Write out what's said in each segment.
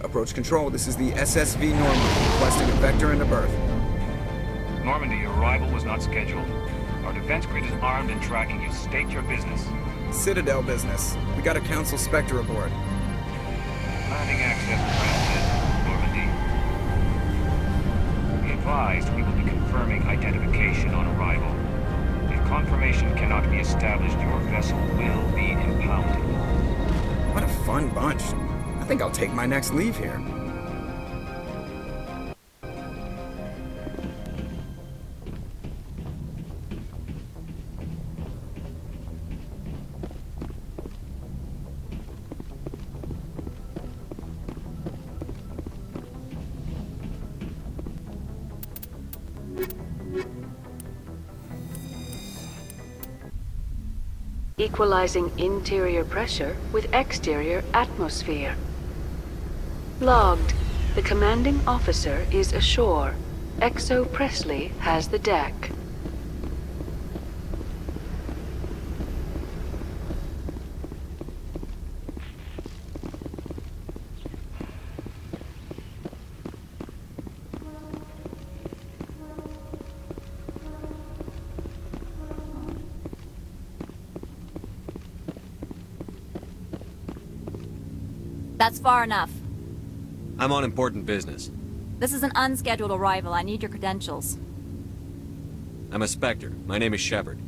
Approach control, this is the SSV Normandy, requesting a vector into berth. Normandy, your arrival was not scheduled. Our defense grid is armed and tracking you. State your business. Citadel business. We got a Council Spectre aboard. Landing access granted, Normandy. Be advised, we will be confirming identification on arrival. If confirmation cannot be established, your vessel will be impounded. What a fun bunch. I think I'll take my next leave here. Equalizing interior pressure with exterior atmosphere. Logged. The commanding officer is ashore. XO Presley has the deck. That's far enough. I'm on important business. This is an unscheduled arrival. I need your credentials. I'm a Spectre. My name is Shepard.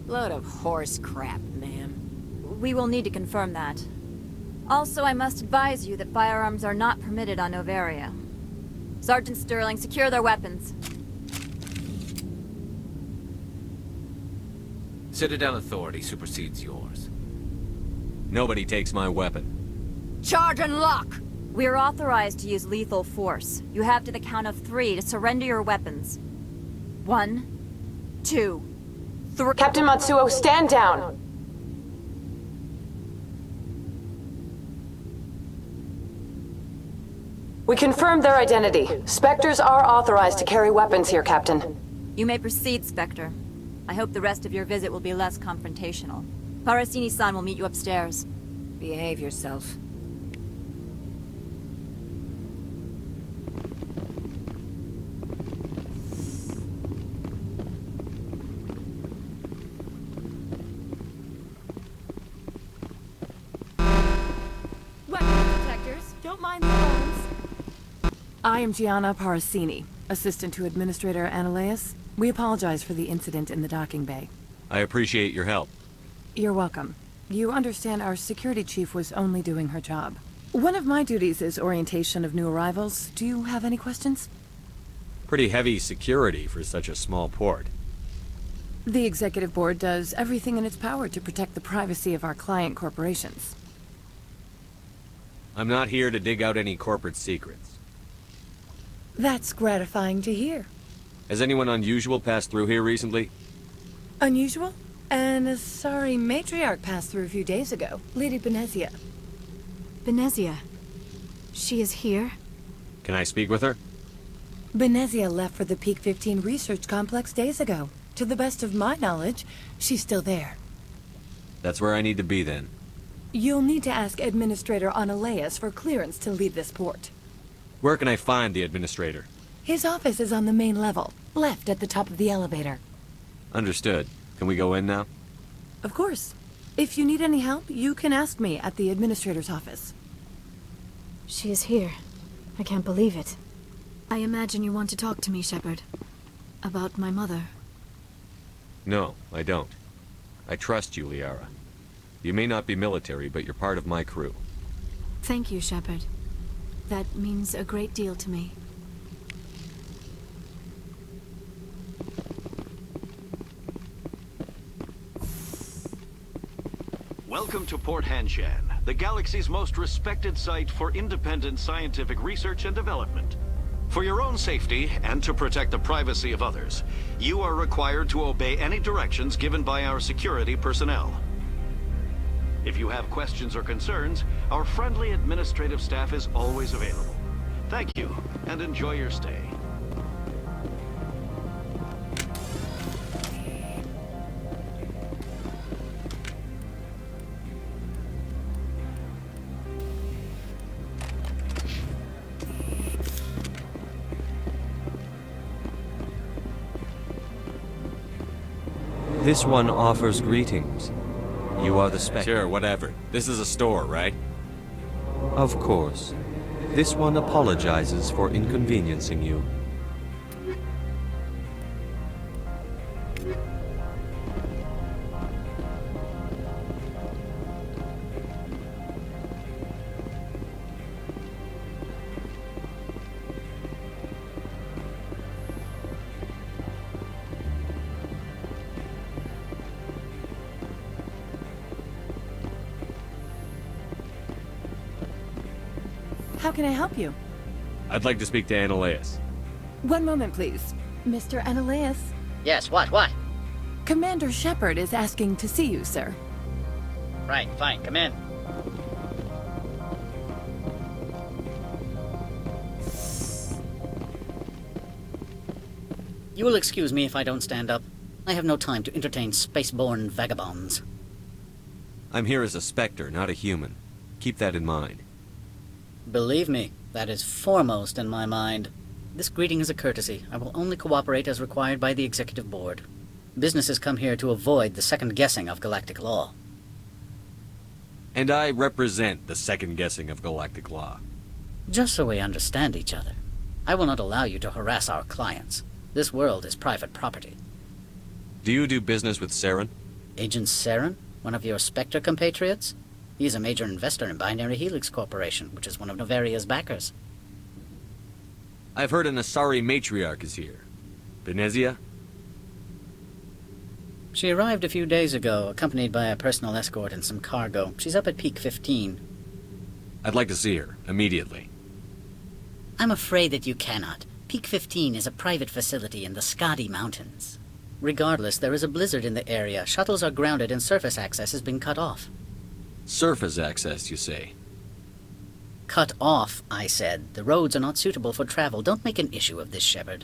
Load of horse crap, ma'am. We will need to confirm that. Also, I must advise you that firearms are not permitted on Noveria. Sergeant Sterling, secure their weapons. Citadel authority supersedes yours. Nobody takes my weapon. Charge and lock! We're authorized to use lethal force. You have to the count of 3 to surrender your weapons. 1, 2, 3... Captain Matsuo, stand down! We confirmed their identity. Spectres are authorized to carry weapons here, Captain. You may proceed, Spectre. I hope the rest of your visit will be less confrontational. Parasini-san will meet you upstairs. Behave yourself. Weapon detectors, don't mind the bones. I am Gianna Parasini, assistant to Administrator Ananias. We apologize for the incident in the docking bay. I appreciate your help. You're welcome. You understand our security chief was only doing her job. One of my duties is orientation of new arrivals. Do you have any questions? Pretty heavy security for such a small port. The executive board does everything in its power to protect the privacy of our client corporations. I'm not here to dig out any corporate secrets. That's gratifying to hear. Has anyone unusual passed through here recently? Unusual? And a sorry matriarch passed through a few days ago. Lady Benezia. Benezia? She is here? Can I speak with her? Benezia left for the Peak 15 research complex days ago. To the best of my knowledge, she's still there. That's where I need to be then. You'll need to ask Administrator Ananias for clearance to leave this port. Where can I find the Administrator? His office is on the main level, left at the top of the elevator. Understood. Can we go in now? Of course. If you need any help, you can ask me at the Administrator's office. She is here. I can't believe it. I imagine you want to talk to me, Shepard. About my mother. No, I don't. I trust you, Liara. You may not be military, but you're part of my crew. Thank you, Shepard. That means a great deal to me. Welcome to Port Hanshan, the galaxy's most respected site for independent scientific research and development. For your own safety, and to protect the privacy of others, you are required to obey any directions given by our security personnel. If you have questions or concerns, our friendly administrative staff is always available. Thank you, and enjoy your stay. This one offers greetings. You are the Spectre. Sure, whatever. This is a store, right? Of course. This one apologizes for inconveniencing you. How can I help you? I'd like to speak to Annaleas. One moment, please. Mr. Annaleas? Yes, what? Commander Shepard is asking to see you, sir. Right, fine, come in. You will excuse me if I don't stand up. I have no time to entertain spaceborne vagabonds. I'm here as a Spectre, not a human. Keep that in mind. Believe me, that is foremost in my mind. This greeting is a courtesy. I will only cooperate as required by the Executive Board. Businesses come here to avoid the second guessing of galactic law. And I represent the second guessing of galactic law. Just so we understand each other, I will not allow you to harass our clients. This world is private property. Do you do business with Saren? Agent Saren? One of your Spectre compatriots? He is a major investor in Binary Helix Corporation, which is one of Noveria's backers. I've heard an Asari matriarch is here. Benezia? She arrived a few days ago, accompanied by a personal escort and some cargo. She's up at Peak 15. I'd like to see her, immediately. I'm afraid that you cannot. Peak 15 is a private facility in the Skadi Mountains. Regardless, there is a blizzard in the area. Shuttles are grounded and surface access has been cut off. Surface access, you say? Cut off, I said. The roads are not suitable for travel. Don't make an issue of this, Shepard.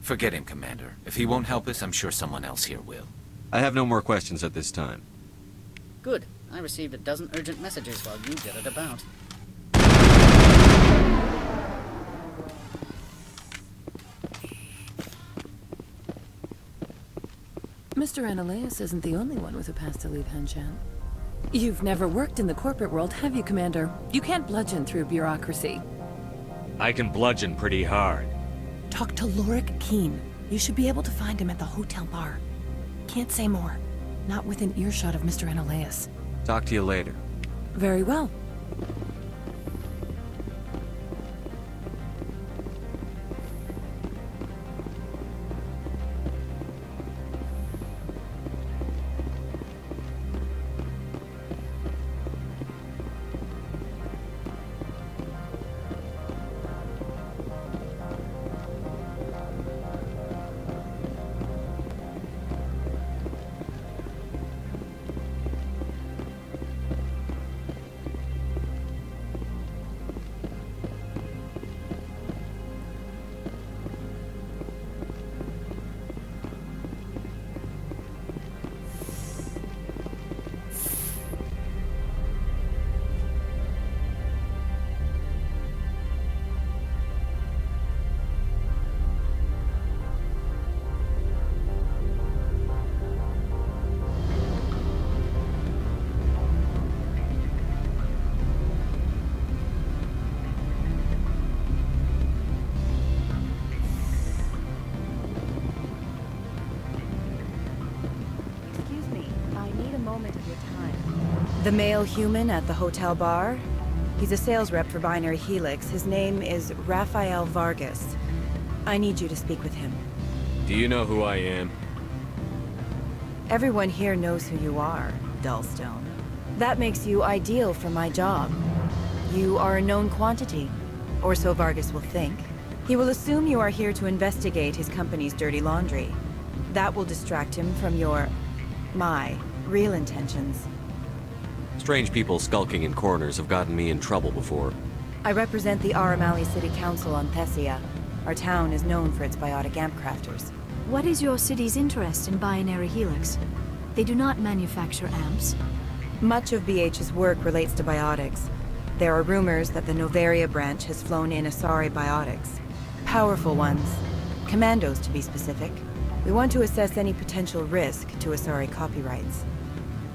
Forget him, Commander. If he won't help us, I'm sure someone else here will. I have no more questions at this time. Good. I received a dozen urgent messages while you did it about. Mr. Annaleas isn't the only one with a past to leave Hanshan. You've never worked in the corporate world, have you, Commander? You can't bludgeon through bureaucracy. I can bludgeon pretty hard. Talk to Lorik Keen. You should be able to find him at the hotel bar. Can't say more. Not within earshot of Mr. Annaleas. Talk to you later. Very well. The male human at the hotel bar? He's a sales rep for Binary Helix. His name is Rafael Vargas. I need you to speak with him. Do you know who I am? Everyone here knows who you are, Dullstone. That makes you ideal for my job. You are a known quantity, or so Vargas will think. He will assume you are here to investigate his company's dirty laundry. That will distract him from my real intentions. Strange people skulking in corners have gotten me in trouble before. I represent the Aramali City Council on Thessia. Our town is known for its biotic amp crafters. What is your city's interest in Binary Helix? They do not manufacture amps. Much of BH's work relates to biotics. There are rumors that the Noveria branch has flown in Asari biotics. Powerful ones. Commandos, to be specific. We want to assess any potential risk to Asari copyrights.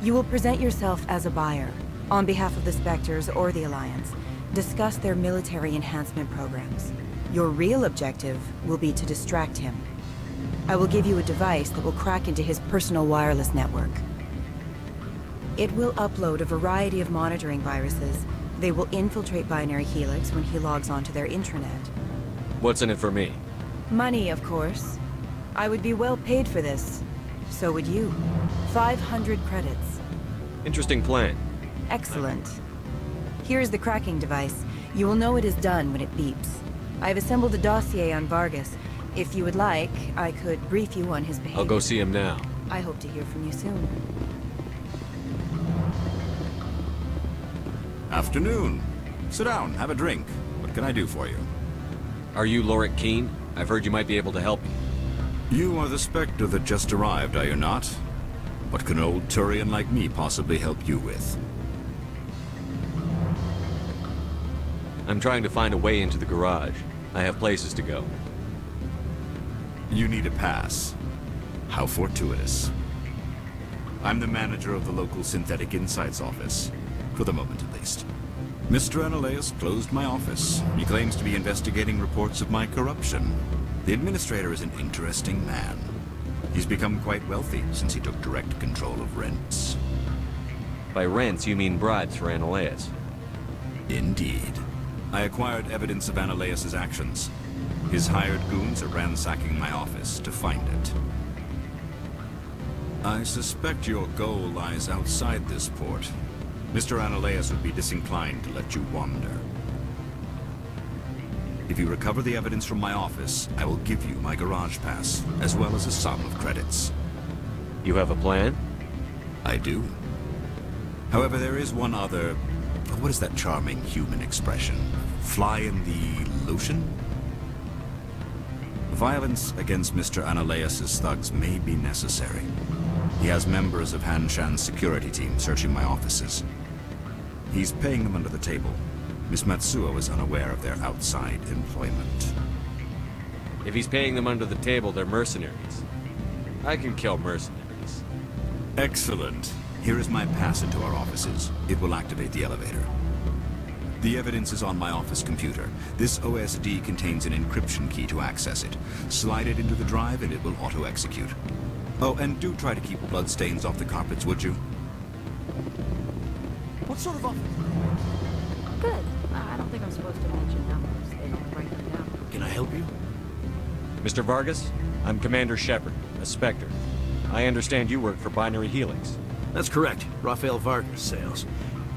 You will present yourself as a buyer, on behalf of the Spectres or the Alliance, discuss their military enhancement programs. Your real objective will be to distract him. I will give you a device that will crack into his personal wireless network. It will upload a variety of monitoring viruses. They will infiltrate Binary Helix when he logs onto their intranet. What's in it for me? Money, of course. I would be well paid for this. So would you. 500 credits. Interesting plan. Excellent. Here's the cracking device. You will know it is done when it beeps. I've assembled a dossier on Vargas. If you would like, I could brief you on his behavior. I'll go see him now. I hope to hear from you soon. Afternoon. Sit down, have a drink. What can I do for you? Are you Lorik Keen? I've heard you might be able to help me. You are the Spectre that just arrived, are you not? What can an old Turian like me possibly help you with? I'm trying to find a way into the garage. I have places to go. You need a pass. How fortuitous. I'm the manager of the local Synthetic Insights office. For the moment, at least. Mr. Analaeus closed my office. He claims to be investigating reports of my corruption. The administrator is an interesting man. He's become quite wealthy since he took direct control of rents. By rents, you mean bribes for Analaeus? Indeed. I acquired evidence of Analaeus' actions. His hired goons are ransacking my office to find it. I suspect your goal lies outside this port. Mr. Analaeus would be disinclined to let you wander. If you recover the evidence from my office, I will give you my garage pass, as well as a sum of credits. You have a plan? I do. However, there is one other... What is that charming human expression? Fly in the lotion? Violence against Mr. Analaeus' thugs may be necessary. He has members of Hanshan's security team searching my offices. He's paying them under the table. Miss Matsuo is unaware of their outside employment. If he's paying them under the table, they're mercenaries. I can kill mercenaries. Excellent. Here is my pass into our offices. It will activate the elevator. The evidence is on my office computer. This OSD contains an encryption key to access it. Slide it into the drive and it will auto-execute. Oh, and do try to keep bloodstains off the carpets, would you? What sort of office? Good. I don't think I'm supposed to mention numbers. They don't write them down. Can I help you? Mr. Vargas, I'm Commander Shepard, a Spectre. I understand you work for Binary Helix. That's correct. Rafael Vargas, sales.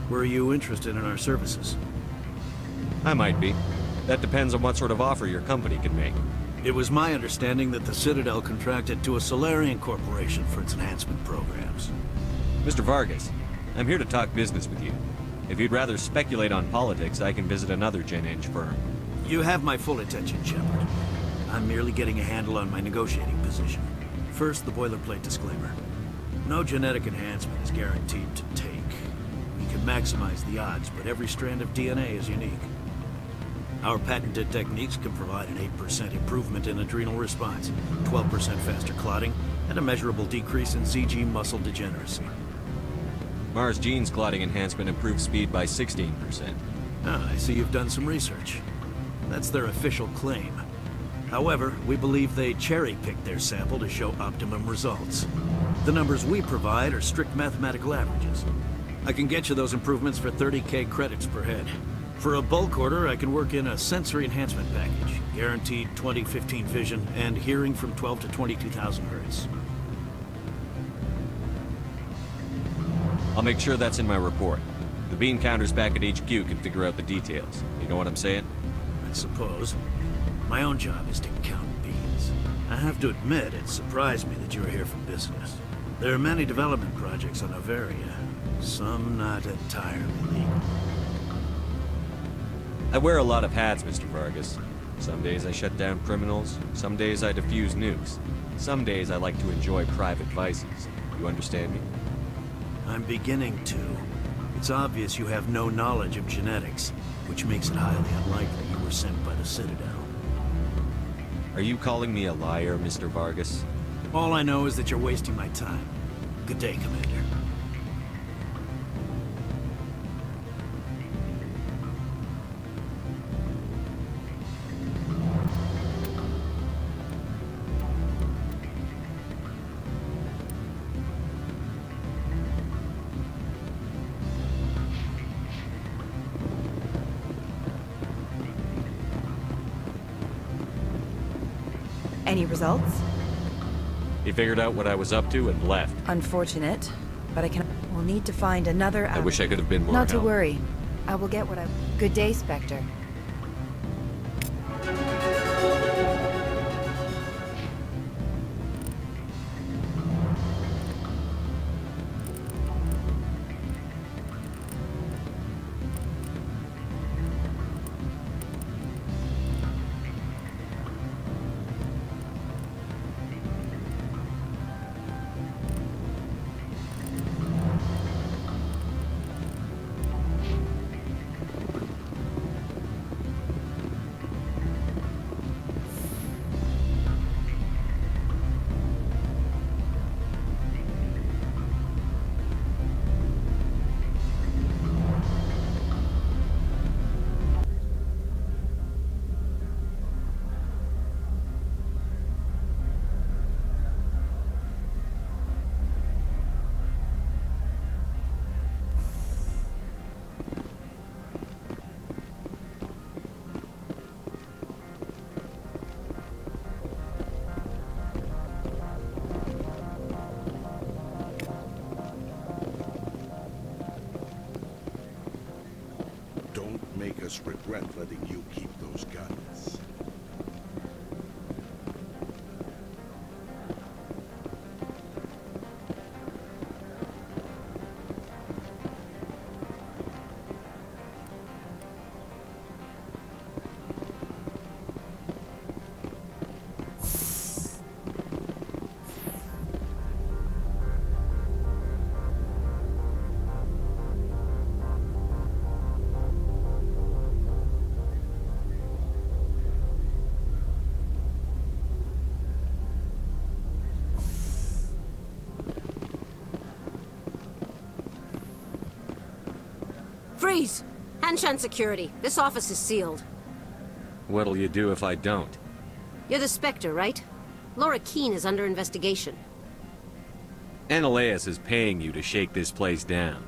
Were you interested in our services? I might be. That depends on what sort of offer your company can make. It was my understanding that the Citadel contracted to a Solarian corporation for its enhancement programs. Mr. Vargas, I'm here to talk business with you. If you'd rather speculate on politics, I can visit another Gen Eng firm. You have my full attention, Shepard. I'm merely getting a handle on my negotiating position. First, the boilerplate disclaimer. No genetic enhancement is guaranteed to take. We can maximize the odds, but every strand of DNA is unique. Our patented techniques can provide an 8% improvement in adrenal response, 12% faster clotting, and a measurable decrease in ZG muscle degeneracy. Mars Gene's clotting enhancement improves speed by 16%. Ah, I see you've done some research. That's their official claim. However, we believe they cherry-picked their sample to show optimum results. The numbers we provide are strict mathematical averages. I can get you those improvements for 30K credits per head. For a bulk order, I can work in a sensory enhancement package, guaranteed 20/15 vision, and hearing from 12 to 22,000 hertz. I'll make sure that's in my report. The bean counters back at HQ can figure out the details. You know what I'm saying? I suppose. My own job is to count beans. I have to admit, it surprised me that you were here for business. There are many development projects on Noveria, some not entirely legal. I wear a lot of hats, Mr. Vargas. Some days I shut down criminals, some days I defuse nukes. Some days I like to enjoy private vices. You understand me? I'm beginning to. It's obvious you have no knowledge of genetics, which makes it highly unlikely you were sent by the Citadel. Are you calling me a liar, Mr. Vargas? All I know is that you're wasting my time. Good day, Commander. Any results? He figured out what I was up to and left. Unfortunate, but I can. We'll need to find another. I wish I could have been more Not help. to worry. I will get what I. Good day, Spectre. Make us regret letting you keep those guns. Freeze! Hanshan security. This office is sealed. What'll you do if I don't? You're the Spectre, right? Laura Keene is under investigation. Analeus is paying you to shake this place down.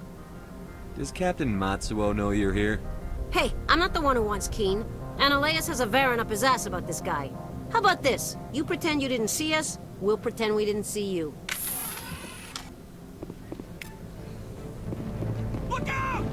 Does Captain Matsuo know you're here? Hey, I'm not the one who wants Keene. Analeus has a Varen up his ass about this guy. How about this? You pretend you didn't see us, we'll pretend we didn't see you. Look out!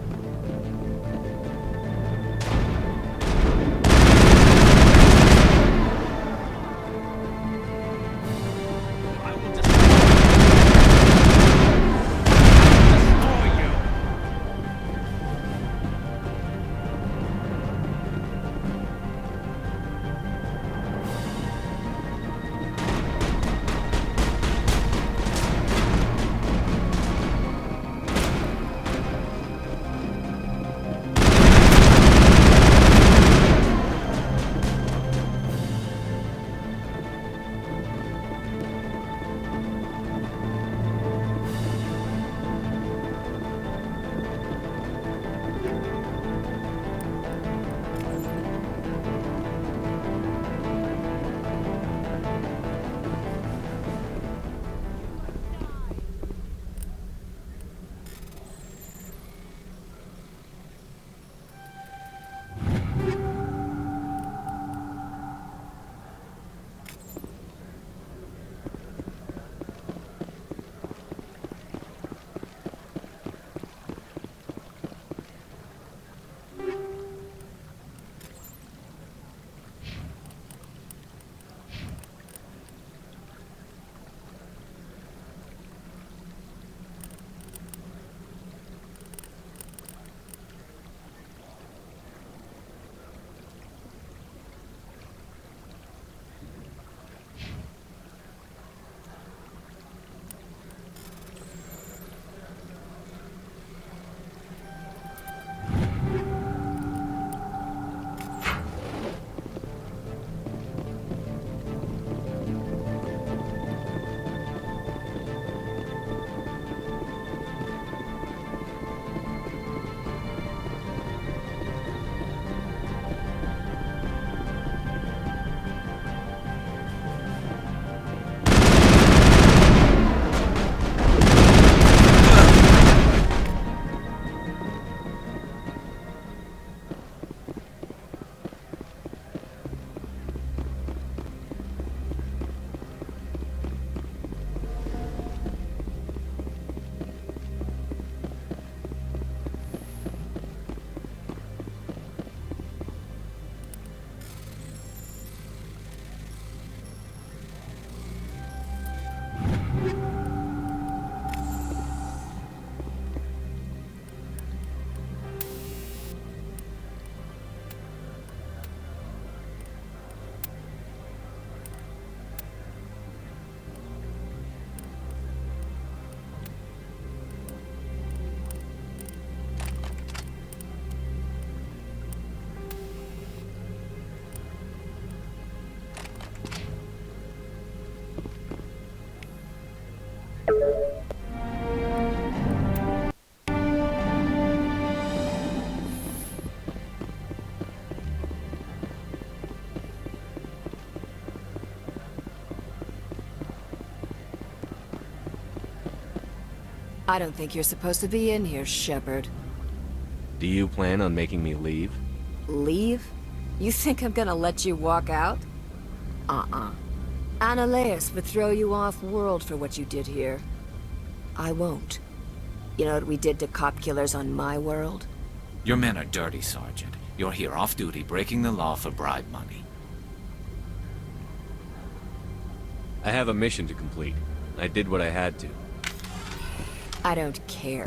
I don't think you're supposed to be in here, Shepard. Do you plan on making me leave? Leave? You think I'm gonna let you walk out? Analeus would throw you off-world for what you did here. I won't. You know what we did to cop killers on my world? Your men are dirty, Sergeant. You're here off-duty, breaking the law for bribe money. I have a mission to complete. I did what I had to. I don't care.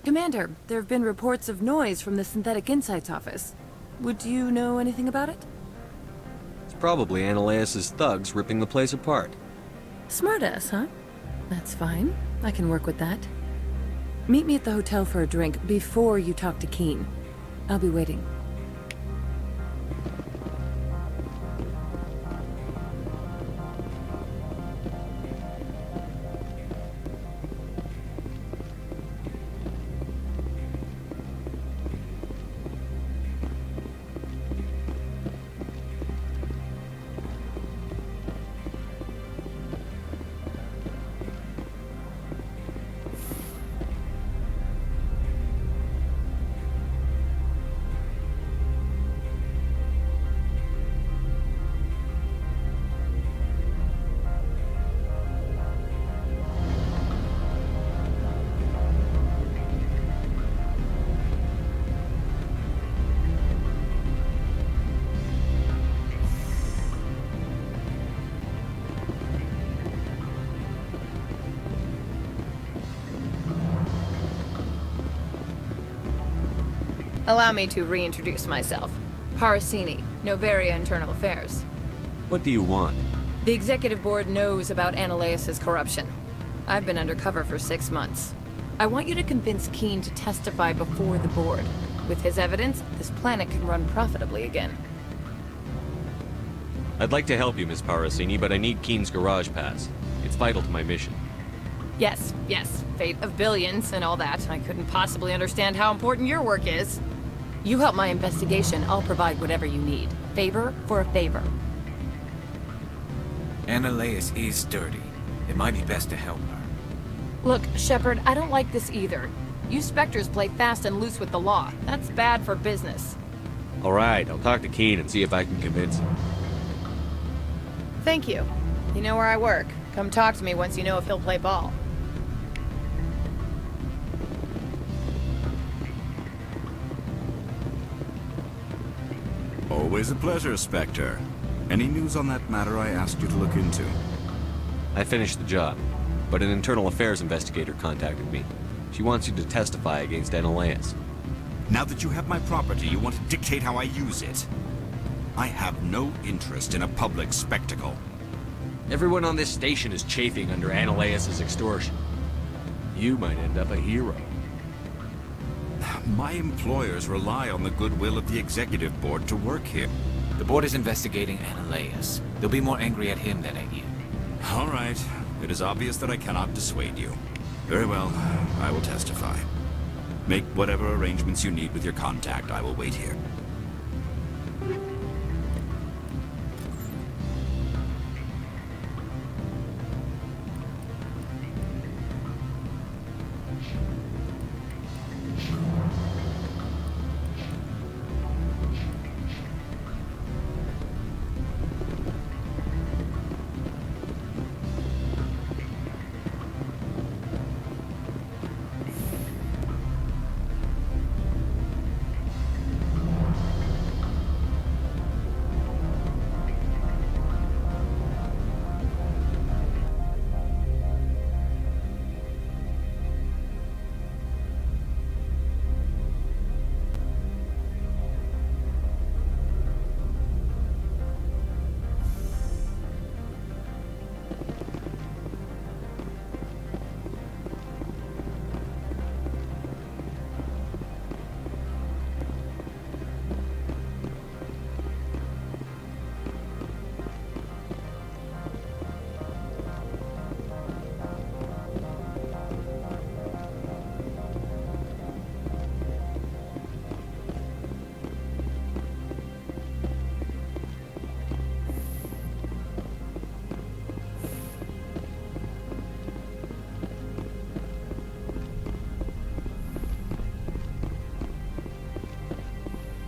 Commander, there have been reports of noise from the Synthetic Insights office. Would you know anything about it? It's probably Analeus' thugs ripping the place apart. Smartass, huh? That's fine. I can work with that. Meet me at the hotel for a drink before you talk to Keen. I'll be waiting. Allow me to reintroduce myself. Parasini, Noveria Internal Affairs. What do you want? The Executive Board knows about Analeus' corruption. I've been undercover for 6 months. I want you to convince Keen to testify before the Board. With his evidence, this planet can run profitably again. I'd like to help you, Miss Parasini, but I need Keen's garage pass. It's vital to my mission. Yes, fate of billions and all that. I couldn't possibly understand how important your work is. You help my investigation, I'll provide whatever you need. Favor for a favor. Analeus is dirty. It might be best to help her. Look, Shepard, I don't like this either. You Spectres play fast and loose with the law. That's bad for business. Alright, I'll talk to Keen and see if I can convince him. Thank you. You know where I work. Come talk to me once you know if he'll play ball. Always a pleasure, Spectre. Any news on that matter I asked you to look into? I finished the job, but an internal affairs investigator contacted me. She wants you to testify against Analeus. Now that you have my property, you want to dictate how I use it. I have no interest in a public spectacle. Everyone on this station is chafing under Analeus' extortion. You might end up a hero. My employers rely on the goodwill of the Executive Board to work here. The Board is investigating Analeus. They'll be more angry at him than at you. All right. It is obvious that I cannot dissuade you. Very well. I will testify. Make whatever arrangements you need with your contact. I will wait here.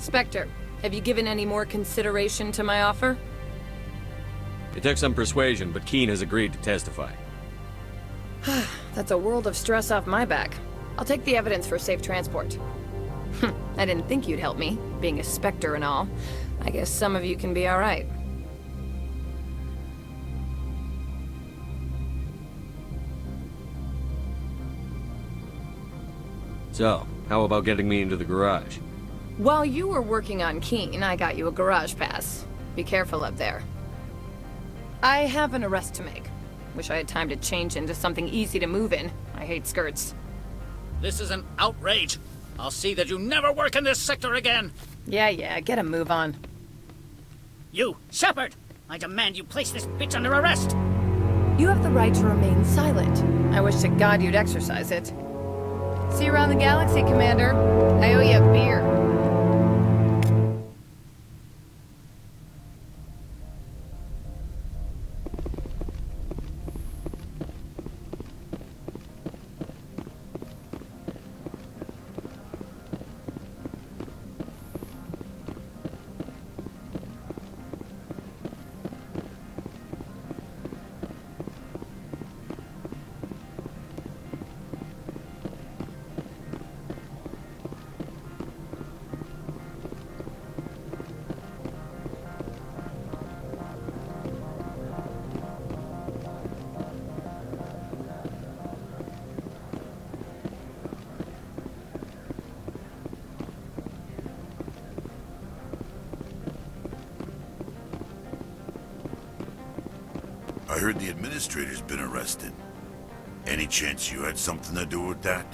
Spectre, have you given any more consideration to my offer? It took some persuasion, but Keen has agreed to testify. That's a world of stress off my back. I'll take the evidence for safe transport. I didn't think you'd help me, being a Spectre and all. I guess some of you can be alright. So, how about getting me into the garage? While you were working on Keen, I got you a garage pass. Be careful up there. I have an arrest to make. Wish I had time to change into something easy to move in. I hate skirts. This is an outrage. I'll see that you never work in this sector again. Yeah, get a move on. You, Shepard! I demand you place this bitch under arrest! You have the right to remain silent. I wish to God you'd exercise it. See you around the galaxy, Commander. I owe you a beer. I heard the administrator's been arrested. Any chance you had something to do with that?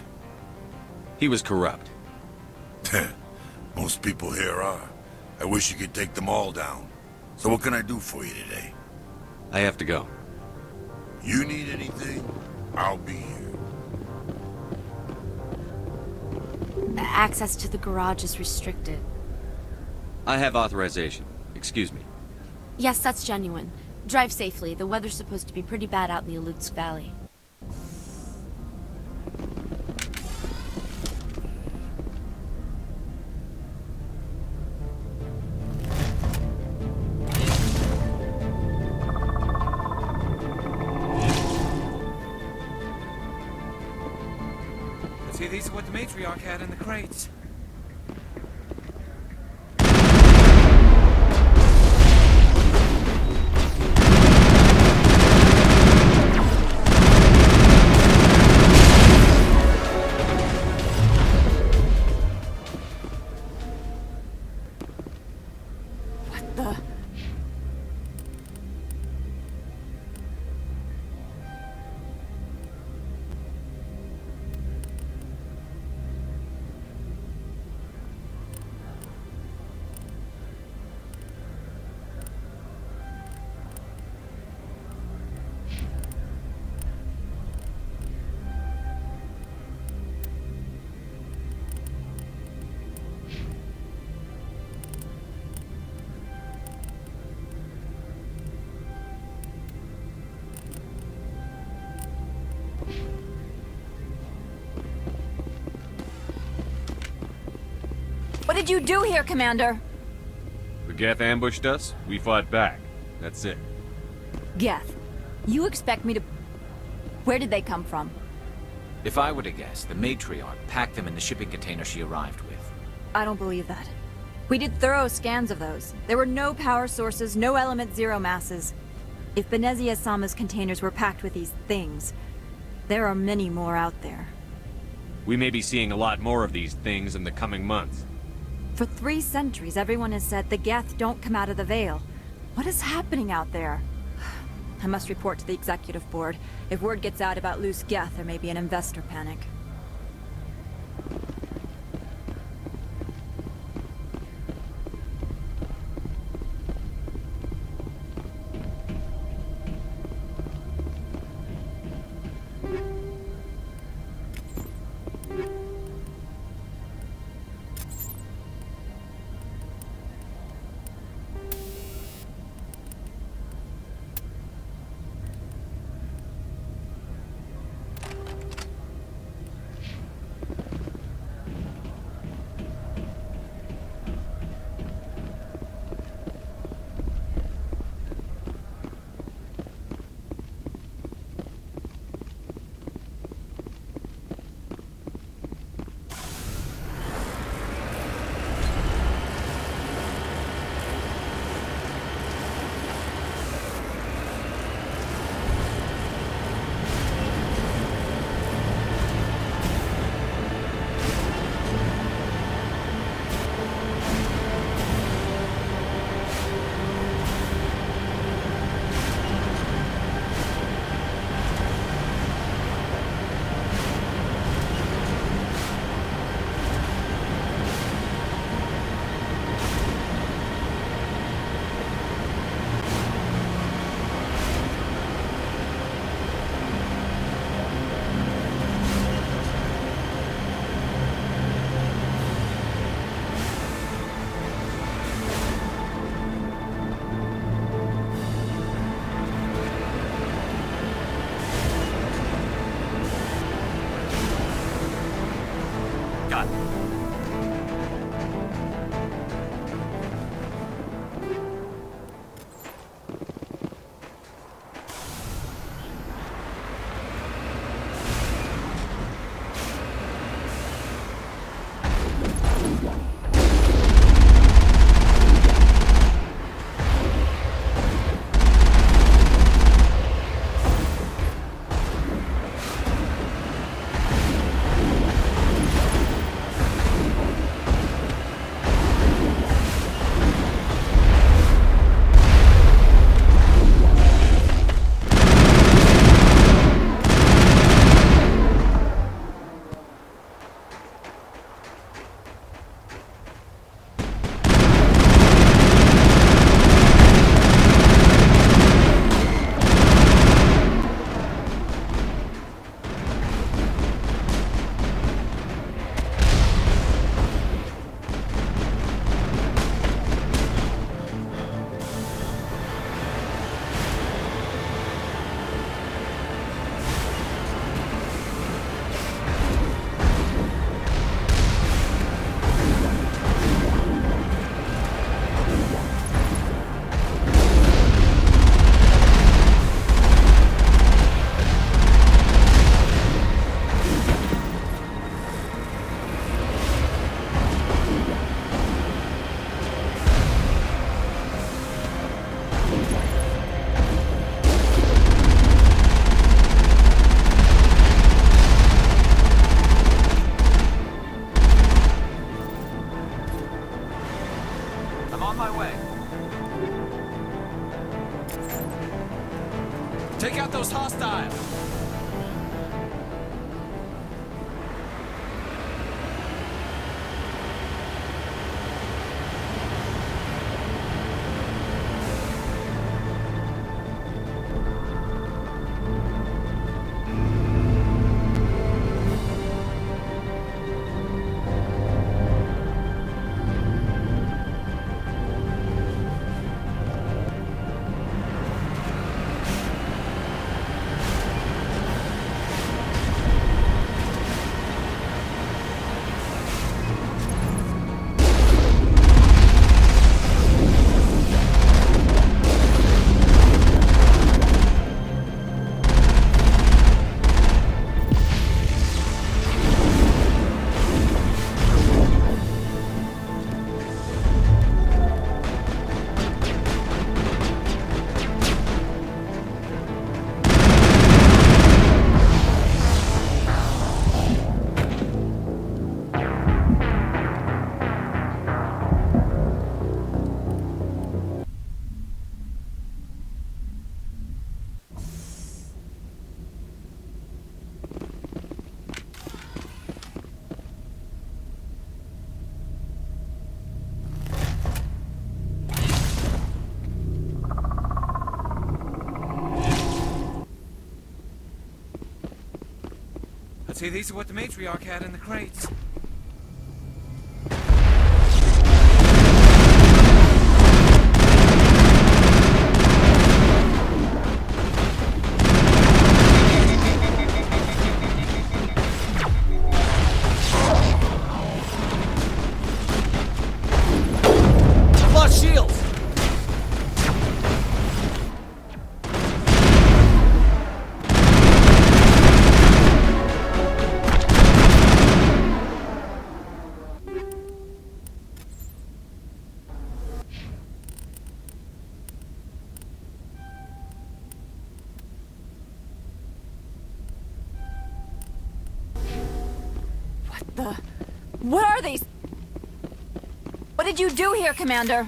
He was corrupt. Most people here are. I wish you could take them all down. So what can I do for you today? I have to go. You need anything? I'll be here. Access to the garage is restricted. I have authorization. Excuse me. Yes, that's genuine. Drive safely. The weather's supposed to be pretty bad out in the Alutsk Valley. See, these are what the matriarch had in the crates. What did you do here, Commander? The Geth ambushed us, we fought back. That's it. Geth, you expect me to... Where did they come from? If I were to guess, the matriarch packed them in the shipping container she arrived with. I don't believe that. We did thorough scans of those. There were no power sources, no element zero masses. If Benezia-sama's containers were packed with these things, there are many more out there. We may be seeing a lot more of these things in the coming months. For 3 centuries, everyone has said the Geth don't come out of the Veil. What is happening out there? I must report to the executive board. If word gets out about loose Geth, there may be an investor panic. See, these are what the matriarch had in the crates. Lost shields! What are these? What did you do here, Commander?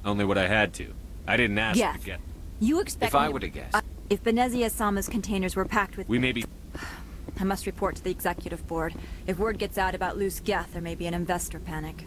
Only what I had to. I didn't ask Geth. to get... You expect If I me- were to guess. If Benezia-sama's containers were packed with... We may be... I must report to the executive board. If word gets out about loose Geth, there may be an investor panic.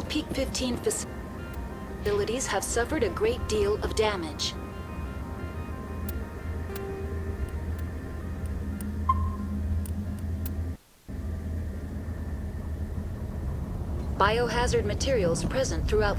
Peak 15 facilities have suffered a great deal of damage. Biohazard materials present throughout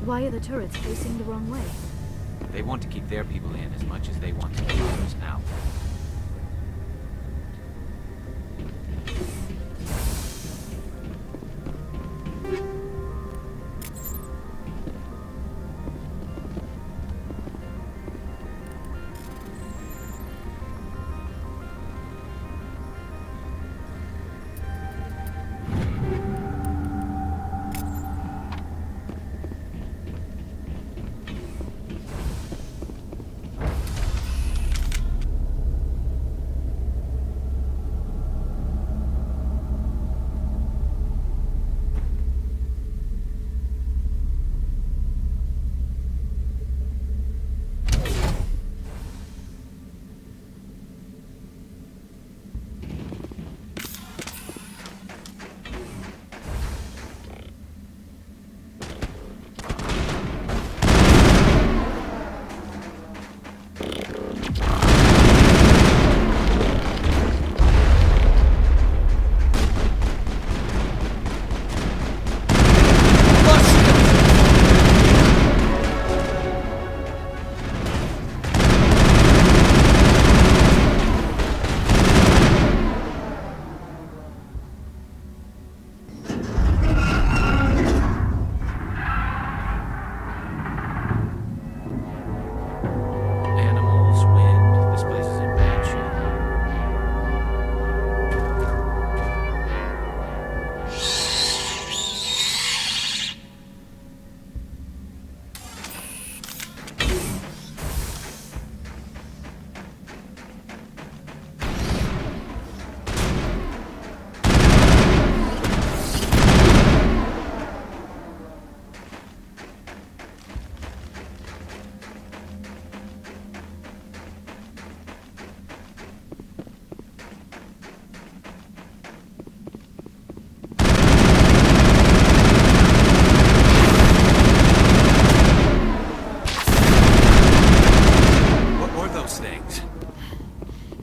Why are the turrets facing the wrong way? They want to keep their people in as much as they want to keep others out.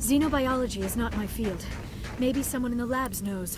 Xenobiology is not my field. Maybe someone in the labs knows.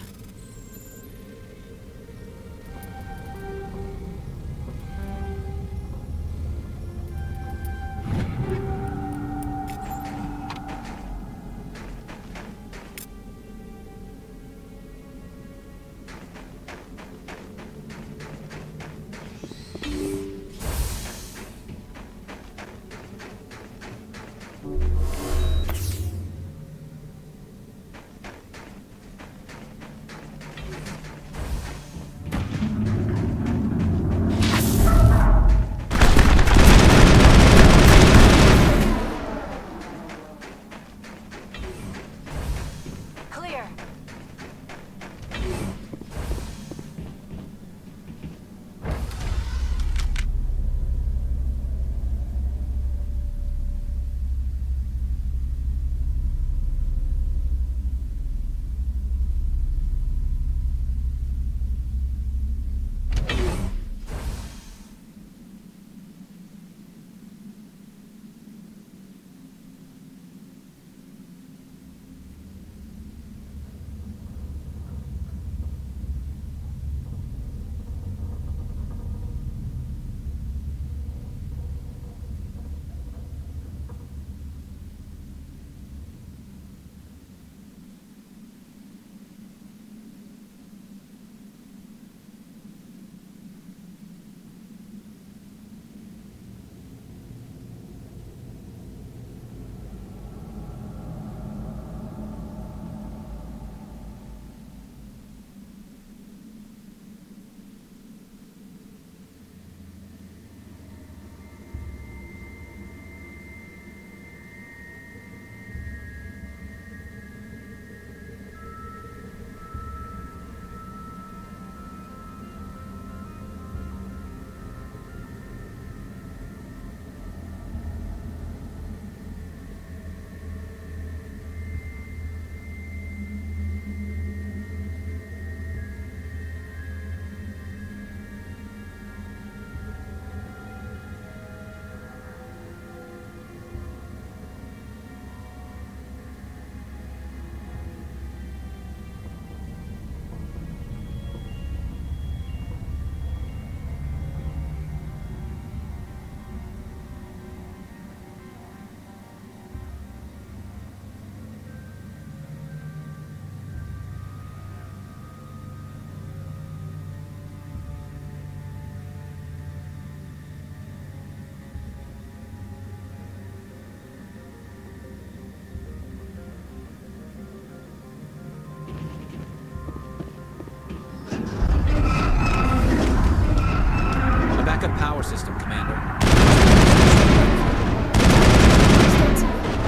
Power system, Commander.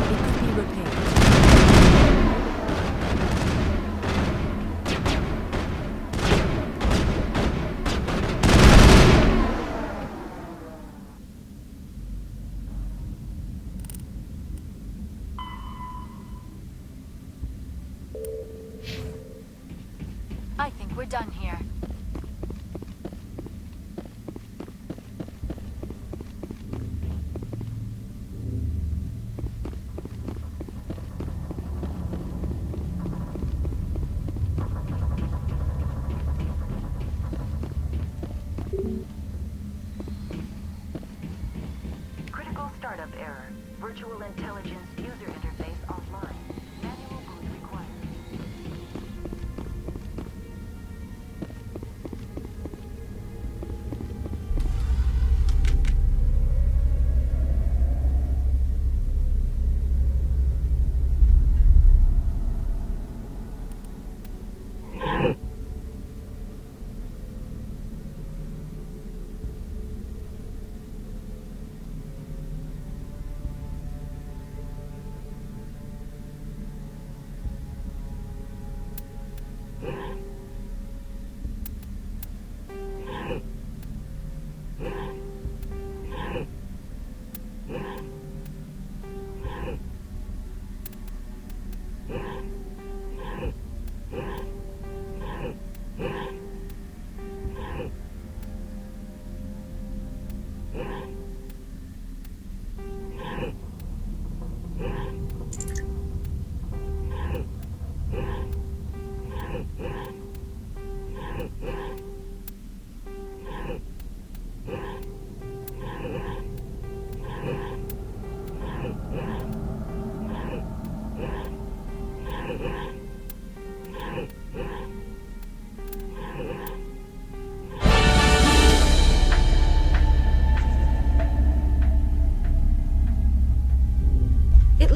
It could be repaired. I think we're done here. Critical startup error. Virtual intelligence user interface offline. Manual boot required.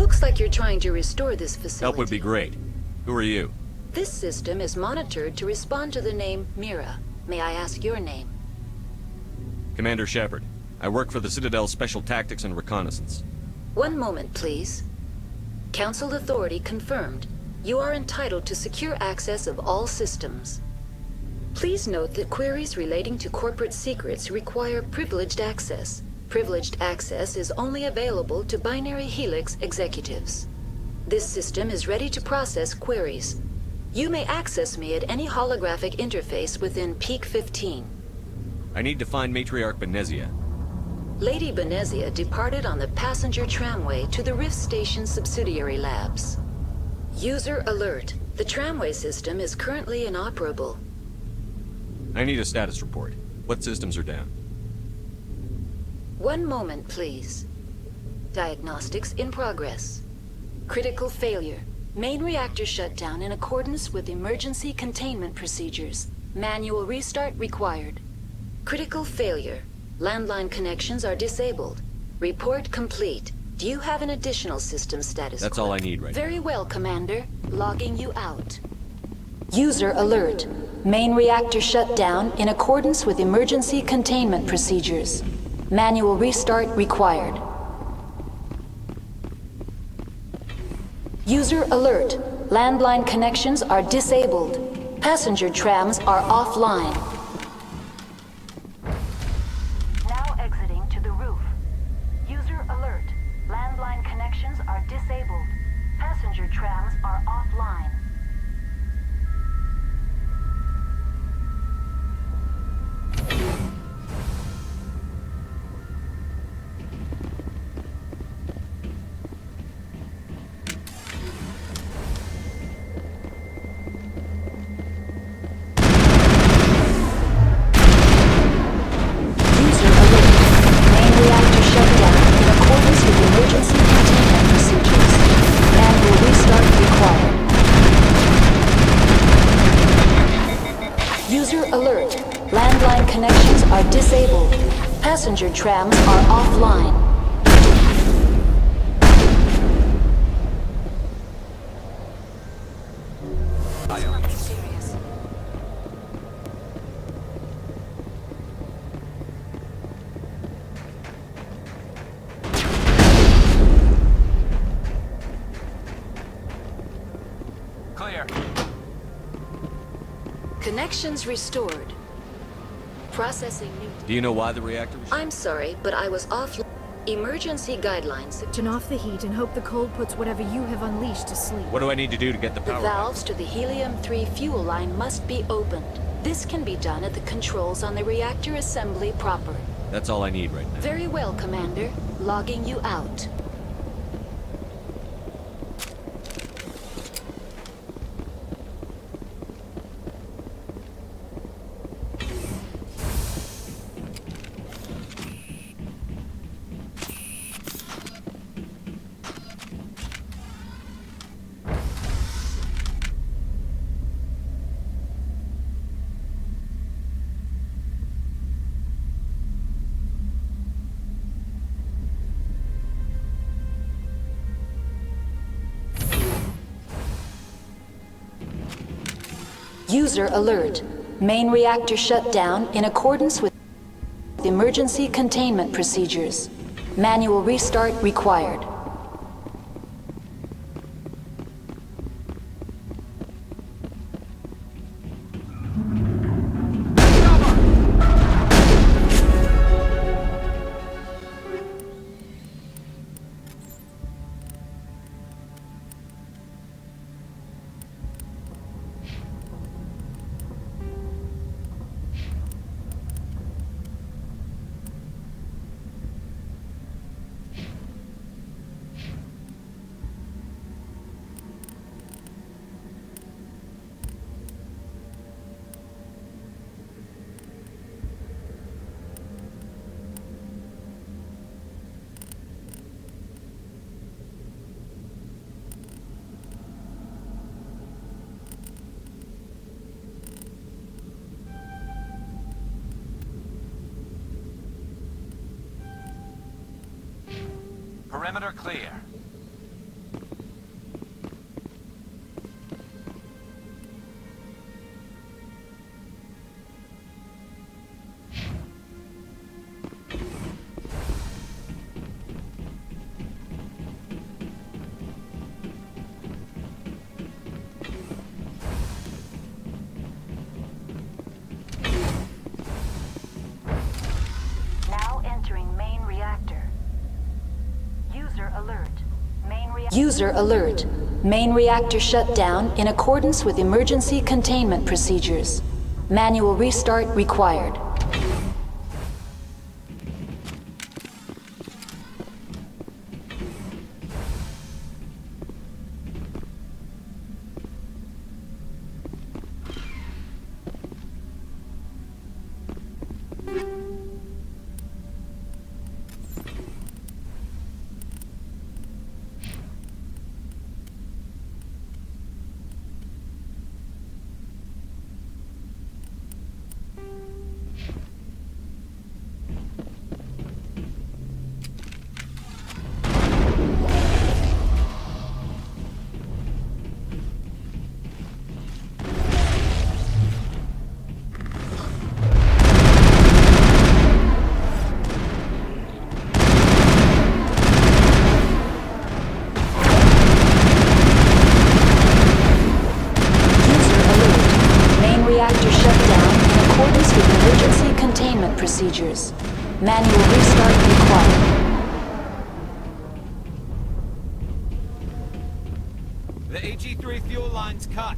Looks like you're trying to restore this facility. Help would be great. Who are you? This system is monitored to respond to the name Mira. May I ask your name? Commander Shepard. I work for the Citadel's Special Tactics and Reconnaissance. One moment, please. Council authority confirmed. You are entitled to secure access of all systems. Please note that queries relating to corporate secrets require privileged access. Privileged access is only available to Binary Helix executives. This system is ready to process queries. You may access me at any holographic interface within Peak 15. I need to find Matriarch Benezia. Lady Benezia departed on the passenger tramway to the Rift Station subsidiary labs. User alert. The tramway system is currently inoperable. I need a status report. What systems are down? One moment, please. Diagnostics in progress. Critical failure. Main reactor shut down in accordance with emergency containment procedures. Manual restart required. Critical failure. Landline connections are disabled. Report complete. Do you have an additional system status? That's all I need right now. Very well, Commander. Logging you out. User alert. Main reactor shut down in accordance with emergency containment procedures. Manual restart required. User alert. Landline connections are disabled. Passenger trams are offline. Now exiting to the roof. User alert. Landline connections are disabled. Passenger trams are offline. Passenger trams are offline. Clear. Connections restored. Processing new... Do you know why the reactor was... I'm sorry, but I was off... Emergency guidelines... Turn off the heat and hope the cold puts whatever you have unleashed to sleep. What do I need to do to get the The power valves back? to the Helium-3 fuel line must be opened. This can be done at the controls on the reactor assembly proper. That's all I need right now. Very well, Commander. Logging you out. User alert. Main reactor shut down in accordance with emergency containment procedures. Manual restart required. Perimeter clear. User alert. Main reactor shut down in accordance with emergency containment procedures. Manual restart required. Procedures. Manual restart required. The AG-3 fuel line's cut.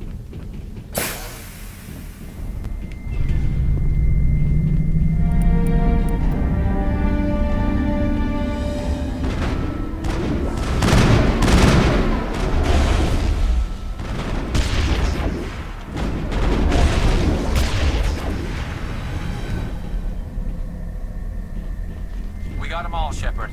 We got them all, Shepard.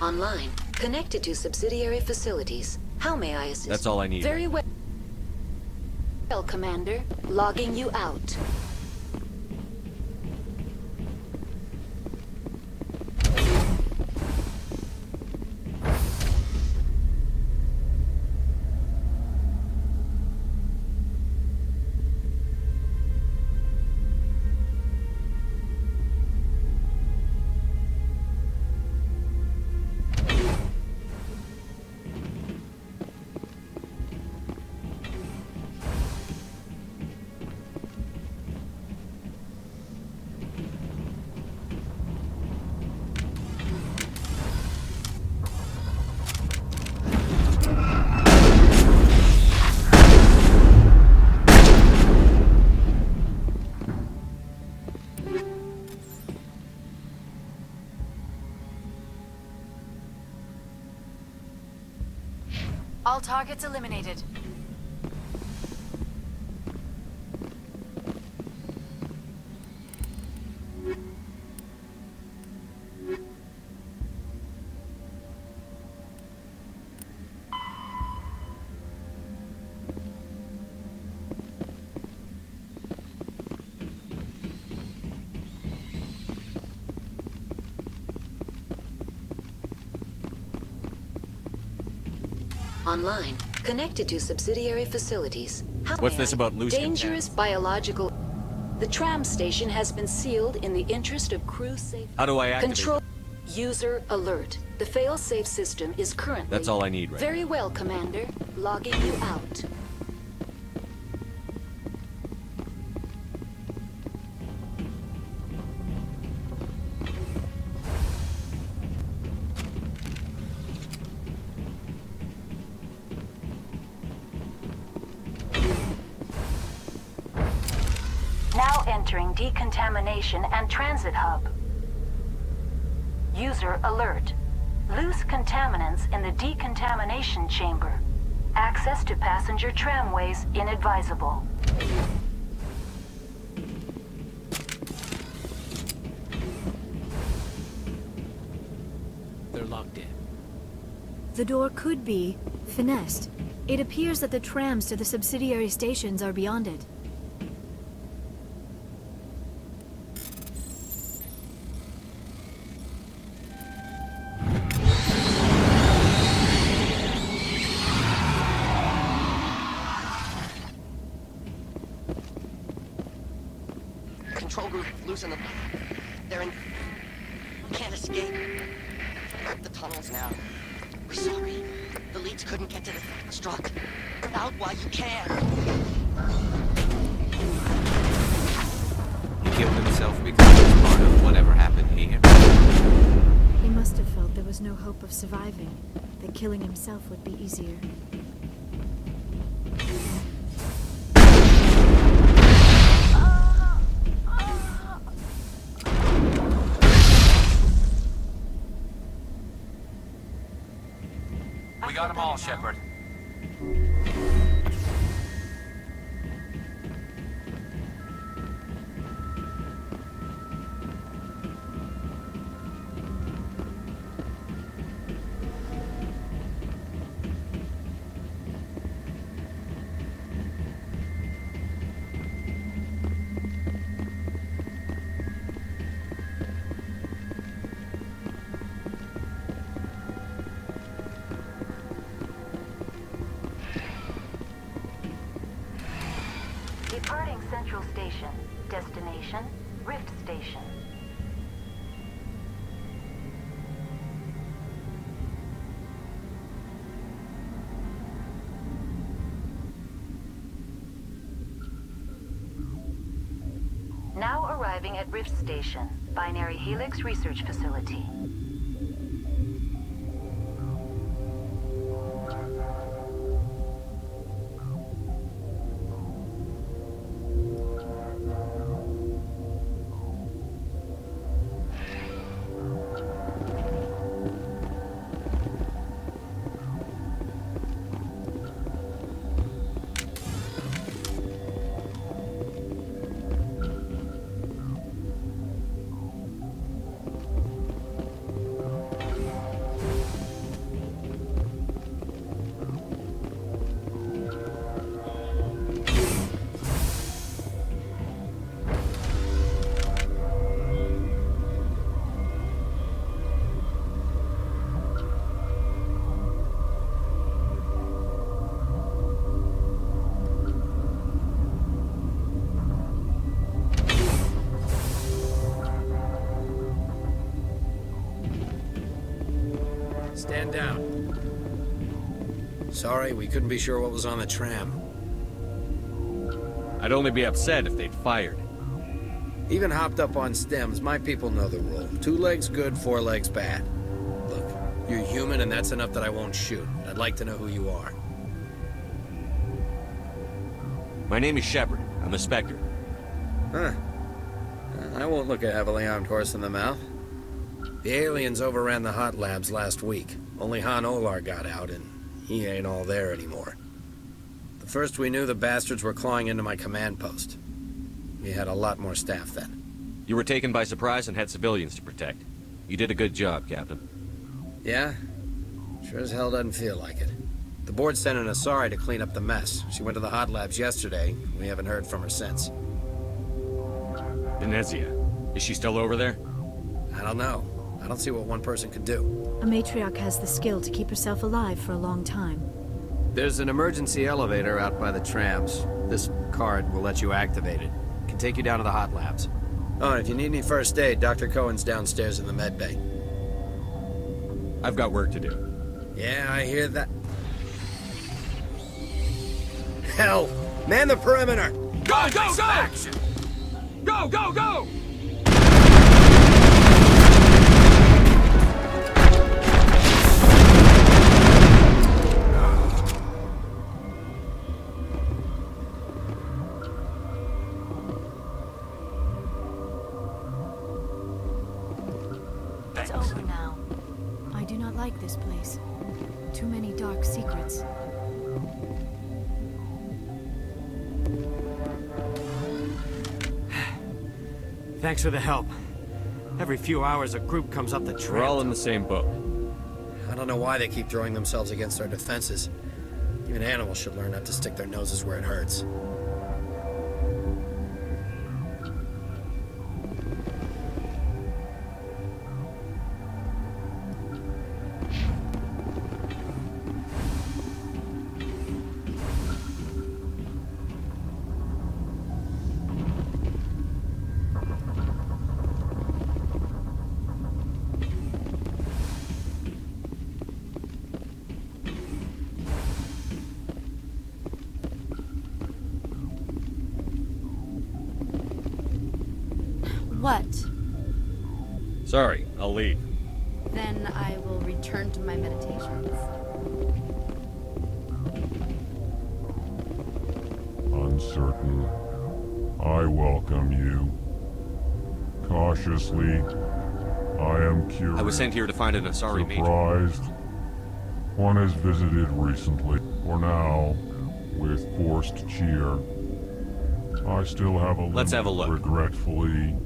Online. Connected to subsidiary facilities. How may I assist? That's all I need. Very well, Commander. Logging you out. All targets eliminated. Online. Connected to subsidiary facilities. How What's may this I- about loose Dangerous biological... The tram station has been sealed in the interest of crew safety. How do I activate Control... User alert. The fail-safe system is currently... That's all I need right Very well, Commander. Logging you out. decontamination and transit hub. User alert. Loose contaminants in the decontamination chamber. Access to passenger tramways inadvisable. They're locked in. The door could be finessed. It appears that the trams to the subsidiary stations are beyond it. Control group, loosen them. They're in... Can't escape. The tunnels now. We're sorry. The leads couldn't get to the struck. Out while you can. He killed himself because he was part of whatever happened here. He must have felt there was no hope of surviving, that killing himself would be easier. We got them all, Shepard. Departing Central Station. Destination, Rift Station. Now arriving at Rift Station, Binary Helix Research Facility. Stand down. Sorry, we couldn't be sure what was on the tram. I'd only be upset if they'd fired. Even hopped up on stems, my people know the rule. 2 legs good, 4 legs bad. Look, you're human and that's enough that I won't shoot. I'd like to know who you are. My name is Shepard. I'm a Spectre. Huh. I won't look a heavily armed horse in the mouth. The aliens overran the hot labs last week. Only Han Olar got out, and he ain't all there anymore. The first we knew, the bastards were clawing into my command post. We had a lot more staff then. You were taken by surprise and had civilians to protect. You did a good job, Captain. Yeah? Sure as hell doesn't feel like it. The board sent an Asari to clean up the mess. She went to the hot labs yesterday. We haven't heard from her since. Benezia. Is she still over there? I don't know. I don't see what one person could do. A matriarch has the skill to keep herself alive for a long time. There's an emergency elevator out by the trams. This card will let you activate it. It can take you down to the hot labs. Oh, and if you need any first aid, Dr. Cohen's downstairs in the med bay. I've got work to do. Yeah, I hear that. Hell! Man the perimeter! Go, go, go! Action! Go, go, go! not like this place. Too many dark secrets. Thanks for the help. Every few hours, a group comes up the trail. We're all in the same boat. I don't know why they keep throwing themselves against our defenses. Even animals should learn not to stick their noses where it hurts. What? Sorry, I'll leave. Then I will return to my meditations. Uncertain. I welcome you. Cautiously. I am curious. I was sent here to find an Asari major. Surprised. One has visited recently. For now, with forced cheer. I still have a Let's have a look. Regretfully.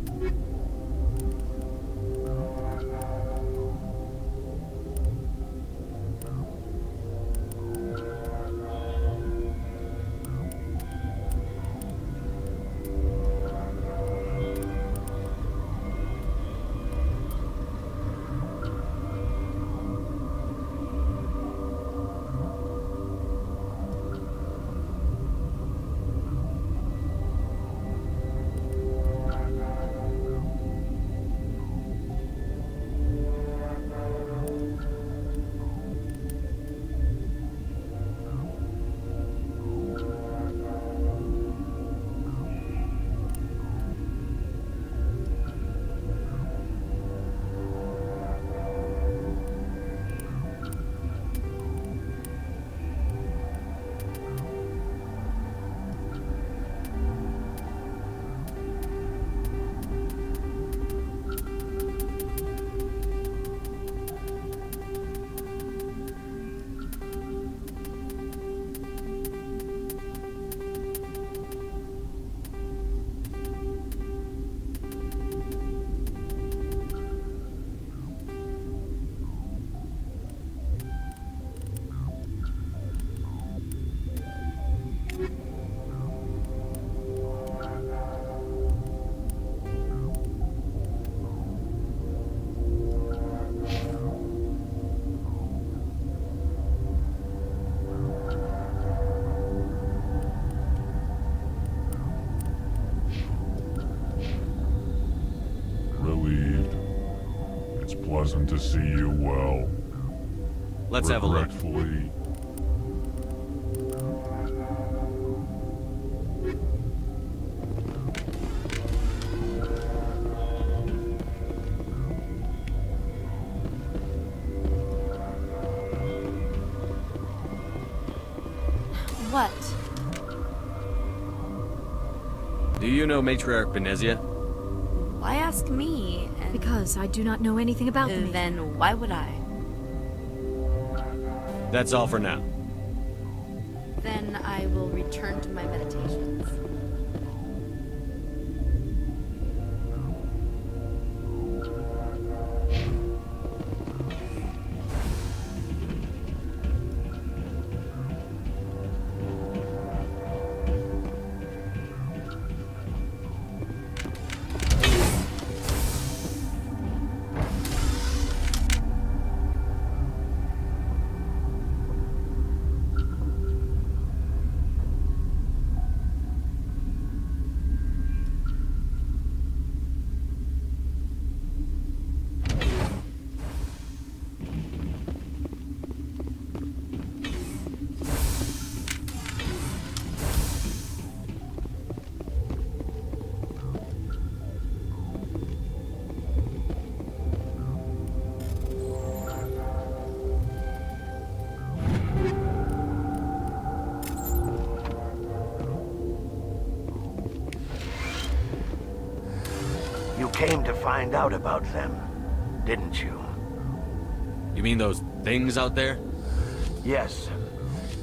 Relieved. It's pleasant to see you well. Let's have a look. Regretfully. What? Do you know Matriarch Benezia? Why ask me? Because I do not know anything about them. Then why would I? That's all for now. Then I will return to my meditations. You came to find out about them, didn't you? You mean those things out there? Yes.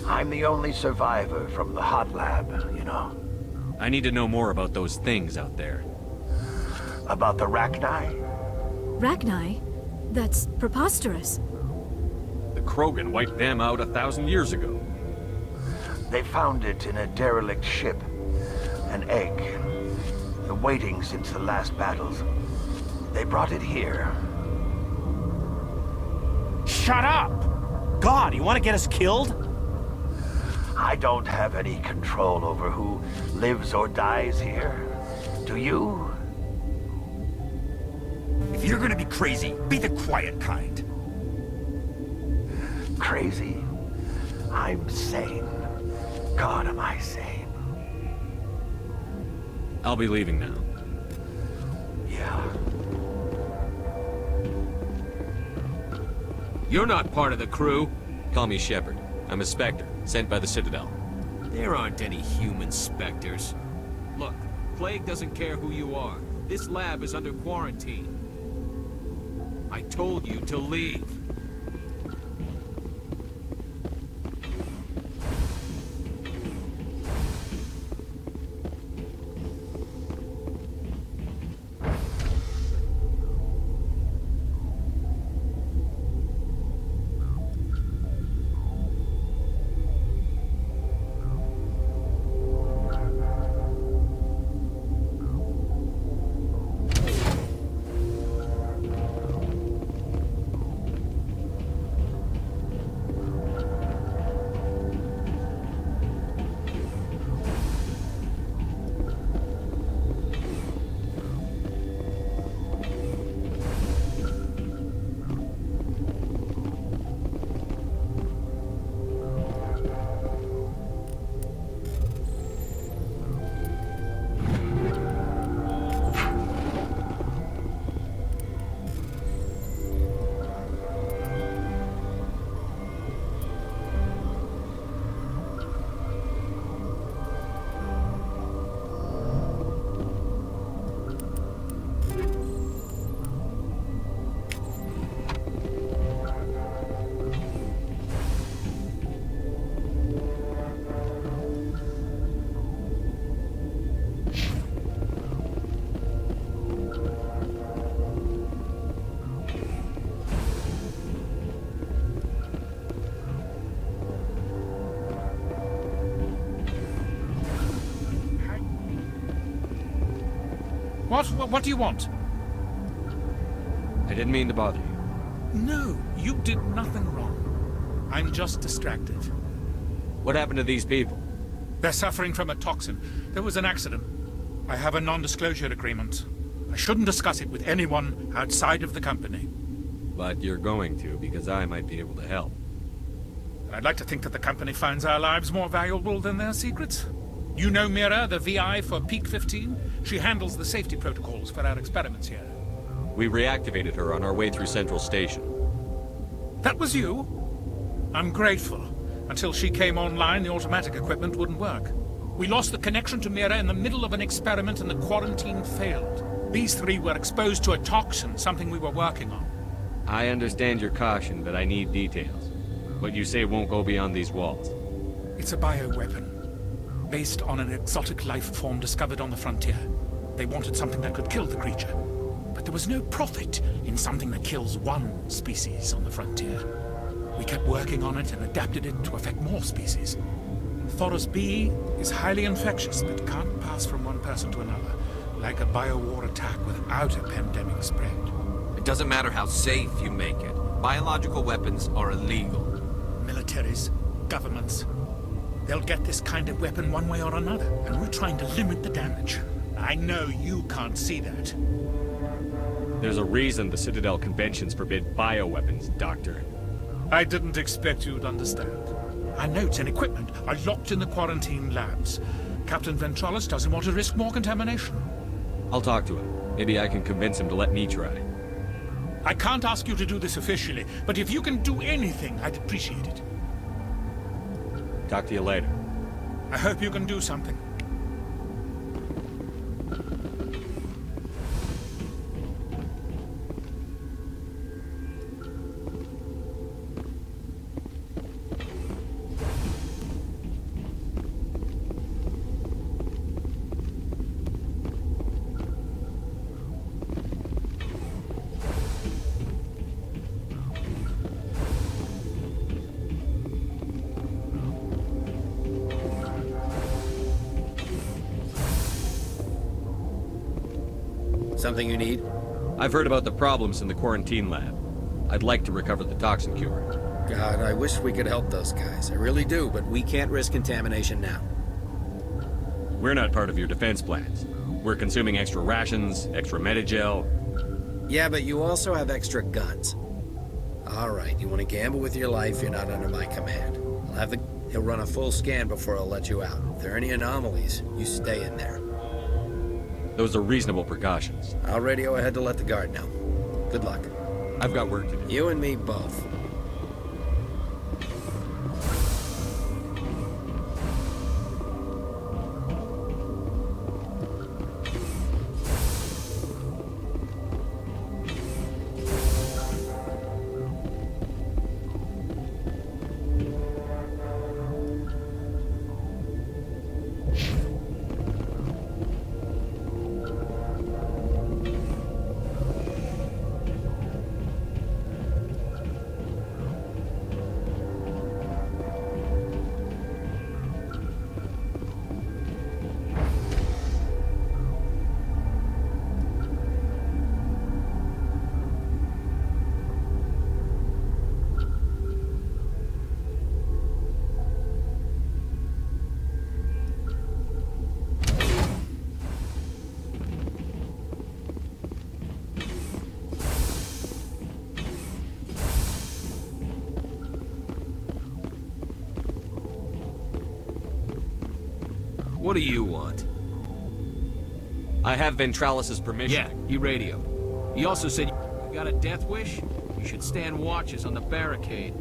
I'm the only survivor from the hot lab, you know. I need to know more about those things out there. About the Rachni? Rachni? That's preposterous. The Krogan wiped them out 1,000 years ago. They found it in a derelict ship. An egg. The waiting since the last battles. They brought it here. Shut up! God, you want to get us killed? I don't have any control over who lives or dies here. Do you? If you're gonna be crazy, be the quiet kind. Crazy? I'm sane. God, am I sane? I'll be leaving now. Yeah. You're not part of the crew. Call me Shepard. I'm a Spectre, sent by the Citadel. There aren't any human Spectres. Look, Plague doesn't care who you are. This lab is under quarantine. I told you to leave. What do you want? I didn't mean to bother you. No, you did nothing wrong. I'm just distracted. What happened to these people? They're suffering from a toxin. There was an accident. I have a non-disclosure agreement. I shouldn't discuss it with anyone outside of the company. But you're going to, because I might be able to help. I'd like to think that the company finds our lives more valuable than their secrets. You know Mira, the VI for Peak 15? She handles the safety protocols for our experiments here. We reactivated her on our way through Central Station. That was you? I'm grateful. Until she came online, the automatic equipment wouldn't work. We lost the connection to Mira in the middle of an experiment and the quarantine failed. These three were exposed to a toxin, something we were working on. I understand your caution, but I need details. What you say won't go beyond these walls. It's a bioweapon. Based on an exotic life form discovered on the frontier. They wanted something that could kill the creature. But there was no profit in something that kills one species on the frontier. We kept working on it and adapted it to affect more species. Thoros B is highly infectious, but can't pass from one person to another, like a biowar attack without a pandemic spread. It doesn't matter how safe you make it. Biological weapons are illegal. Militaries, governments, they'll get this kind of weapon one way or another, and we're trying to limit the damage. I know you can't see that. There's a reason the Citadel conventions forbid bioweapons, Doctor. I didn't expect you'd understand. Our notes and equipment are locked in the quarantine labs. Captain Ventralis doesn't want to risk more contamination. I'll talk to him. Maybe I can convince him to let me try. I can't ask you to do this officially, but if you can do anything, I'd appreciate it. Talk to you later. I hope you can do something. Something you need? I've heard about the problems in the quarantine lab. I'd like to recover the toxin cure. God, I wish we could help those guys. I really do, but we can't risk contamination now. We're not part of your defense plans. We're consuming extra rations, extra Medigel. Yeah, but you also have extra guns. All right, you want to gamble with your life, you're not under my command. He'll run a full scan before I'll let you out. If there are any anomalies, you stay in there. Those are reasonable precautions. I'll radio ahead to let the guard know. Good luck. I've got work to do. You and me both. What do you want? I have Ventralis's permission. Yeah, he radioed. He also said, you got a death wish? You should stand watches on the barricade.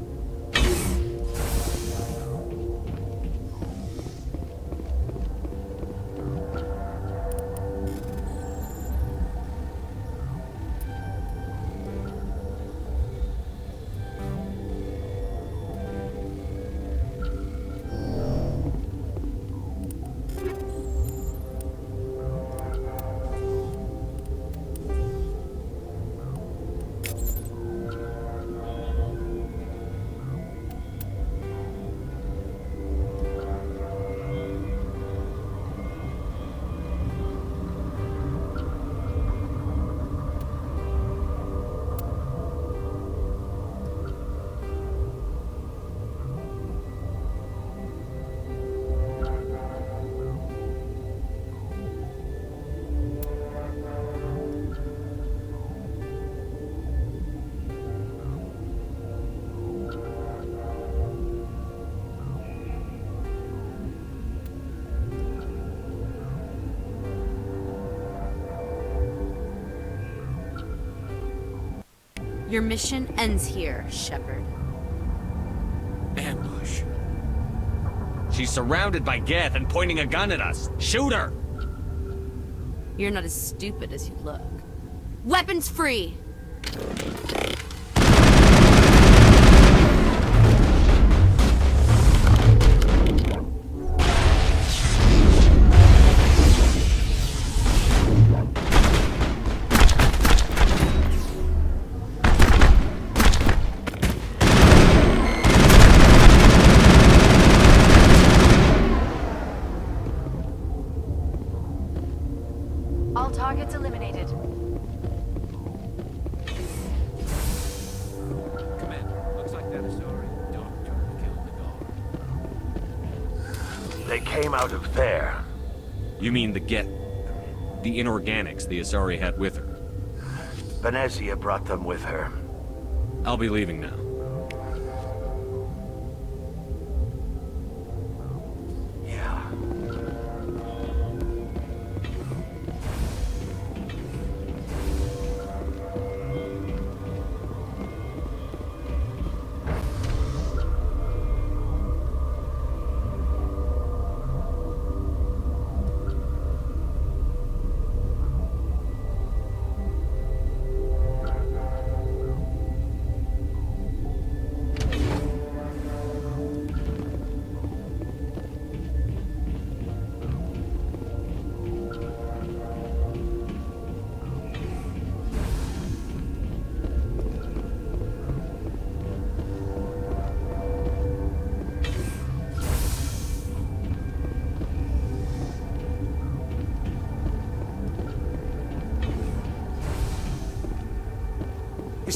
Your mission ends here, Shepard. Ambush. She's surrounded by Geth and pointing a gun at us. Shoot her! You're not as stupid as you look. Weapons free! All targets eliminated. Commander, looks like that Asari doctor killed the dog. They came out of there. You mean the Geth... the inorganics the Asari had with her? Benezia brought them with her. I'll be leaving now.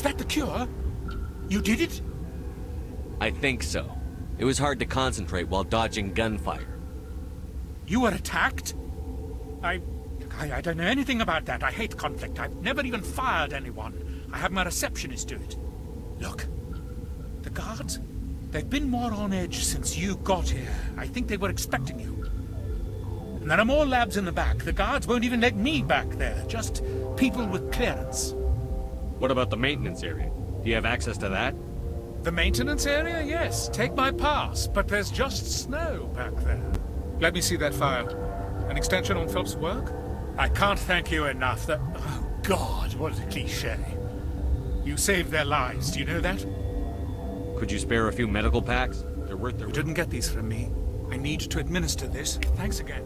that the cure? You did it? I think so. It was hard to concentrate while dodging gunfire. You were attacked? I don't know anything about that. I hate conflict. I've never even fired anyone. I have my receptionist do it. Look, the guards, they've been more on edge since you got here. I think they were expecting you. And there are more labs in the back. The guards won't even let me back there. Just people with clearance. What about the maintenance area? Do you have access to that? The maintenance area? Yes. Take my pass. But there's just snow back there. Let me see that file. An extension on Phelps' work? I can't thank you enough. That... Oh, God, what a cliché. You saved their lives. Do you know that? Could you spare a few medical packs? They're worth their... You didn't get these from me. I need to administer this. Thanks again.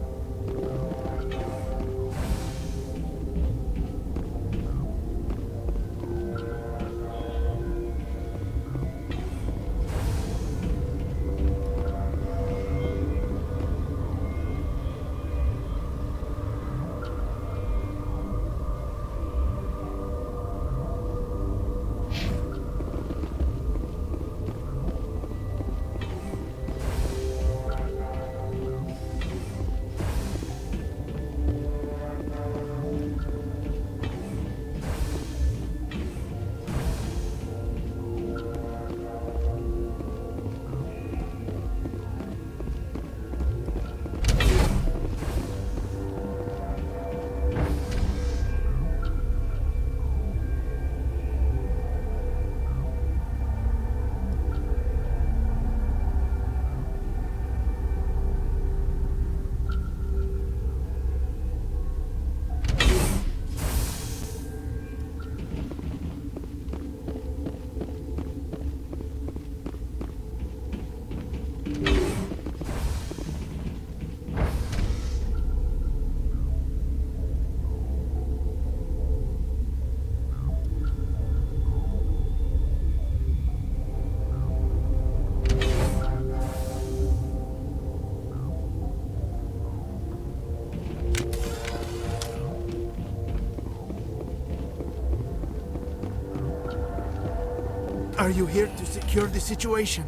Are you here to secure the situation?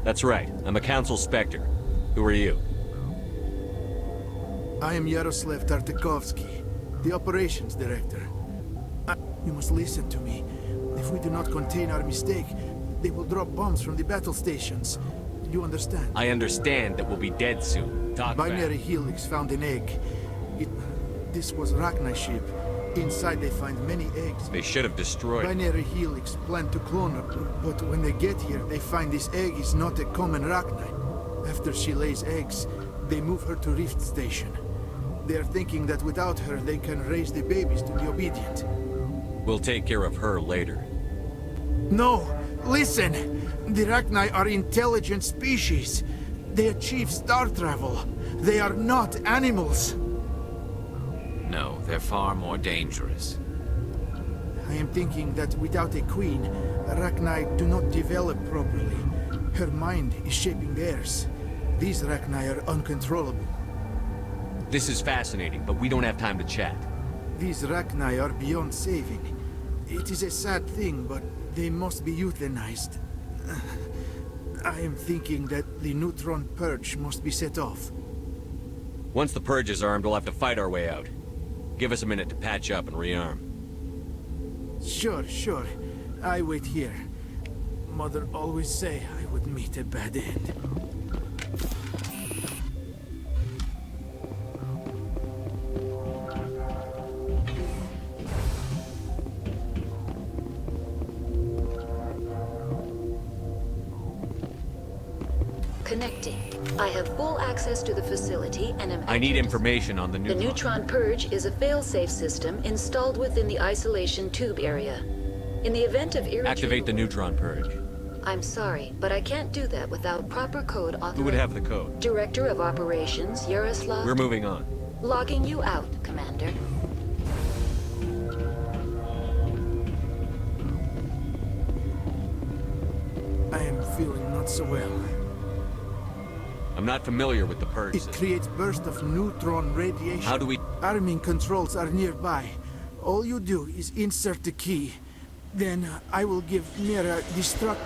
That's right. I'm a Council Spectre. Who are you? I am Yaroslav Tartakovsky, the Operations Director. You must listen to me. If we do not contain our mistake, they will drop bombs from the battle stations. You understand? I understand that we'll be dead soon. Talk Binary fast. Helix found an egg. This was Rachna's ship. Inside they find many eggs. They should have destroyed. Binary Helix planned to clone her, but when they get here, they find this egg is not a common Rachni. After she lays eggs, they move her to Rift Station. They are thinking that without her, they can raise the babies to be obedient. We'll take care of her later. No! Listen! The Rachni are intelligent species. They achieve star travel. They are not animals. No, they're far more dangerous. I am thinking that without a queen, Rachni do not develop properly. Her mind is shaping theirs. These Rachni are uncontrollable. This is fascinating, but we don't have time to chat. These Rachni are beyond saving. It is a sad thing, but they must be euthanized. I am thinking that the neutron purge must be set off. Once the purge is armed, we'll have to fight our way out. Give us a minute to patch up and rearm. Sure. I wait here. Mother always say I would meet a bad end. Connecting. I have full access to the facility and am... I need information on the neutron. The neutron purge is a fail-safe system installed within the isolation tube area. In the event of irretrievable... Activate the neutron purge. I'm sorry, but I can't do that without proper code authorization. Who would have the code? Director of Operations, Yaroslav... We're moving on. Logging you out, Commander. I am feeling not so well. I'm not familiar with the purge It creates bursts of neutron radiation. How do we... Arming controls are nearby. All you do is insert the key. Then I will give Mira destruct...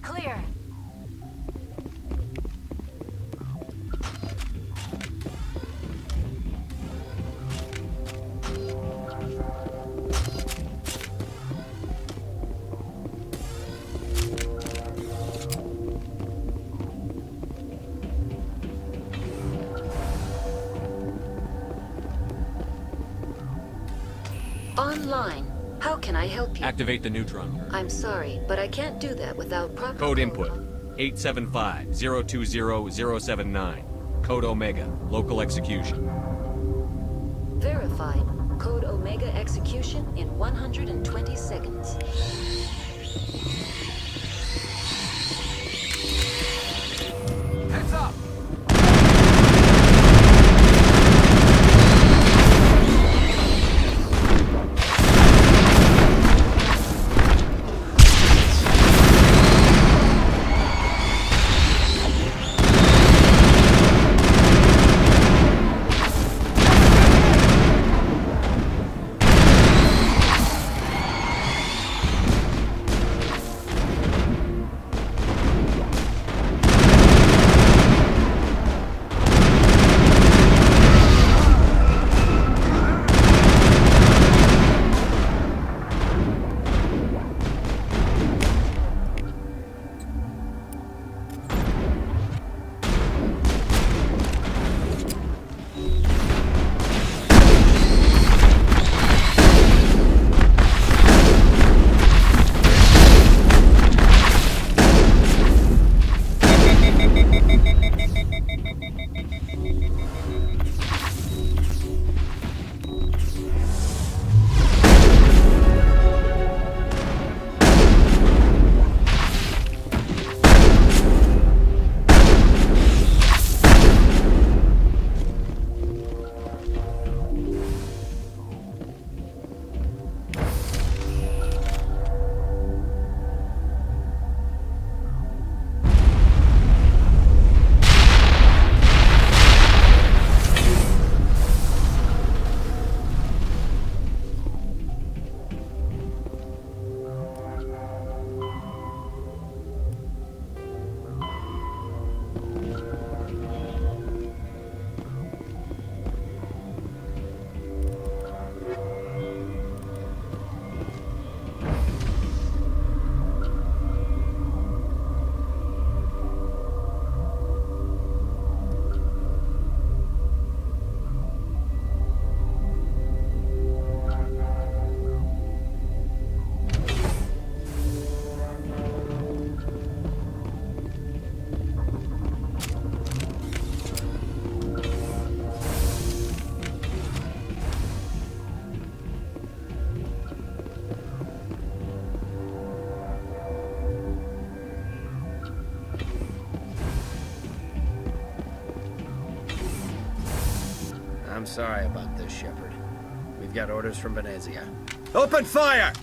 Clear. Online. How can I help you? Activate the neutron. I'm sorry, but I can't do that without proper Code input 875-020-079. Code Omega. Local execution. Verified. Code Omega execution in 120 seconds. Heads up! I'm sorry about this, Shepard. We've got orders from Benezia. Open fire!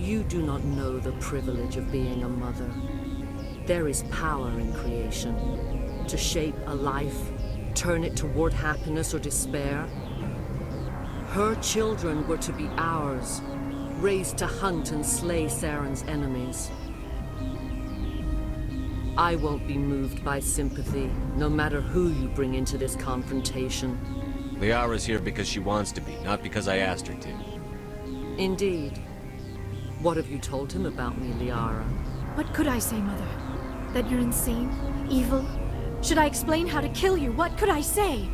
You do not know the privilege of being a mother. There is power in creation. To shape a life, turn it toward happiness or despair. Her children were to be ours, raised to hunt and slay Saren's enemies. I won't be moved by sympathy, no matter who you bring into this confrontation. Liara's here because she wants to be, not because I asked her to. Indeed. What have you told him about me, Liara? What could I say, Mother? That you're insane? Evil? Should I explain how to kill you? What could I say?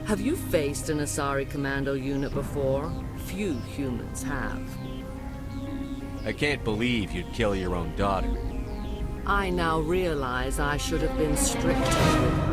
Have you faced an Asari commando unit before? Few humans have. I can't believe you'd kill your own daughter. I now realize I should have been stricter with her.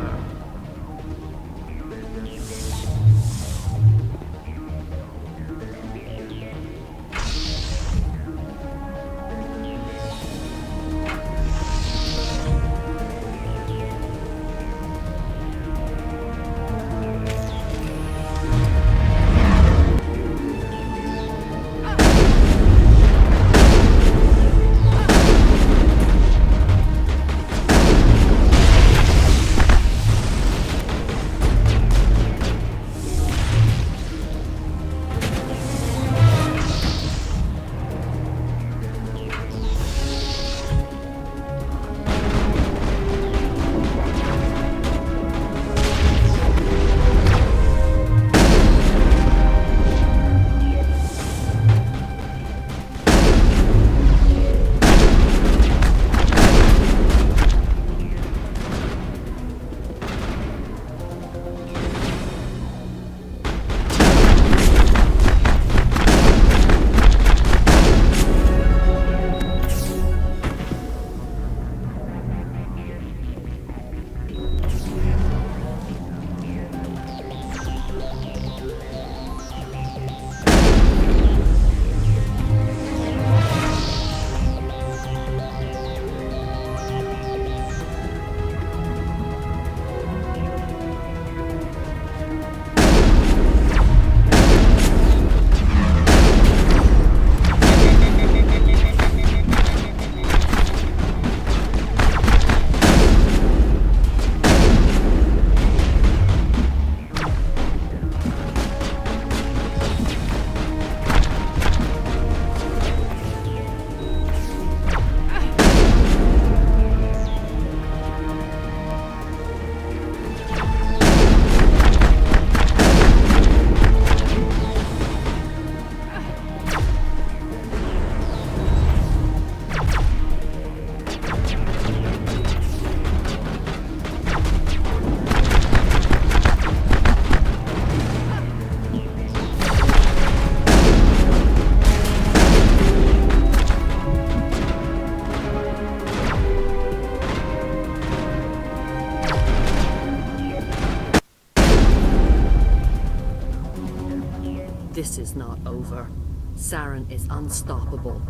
This is not over. Saren is unstoppable.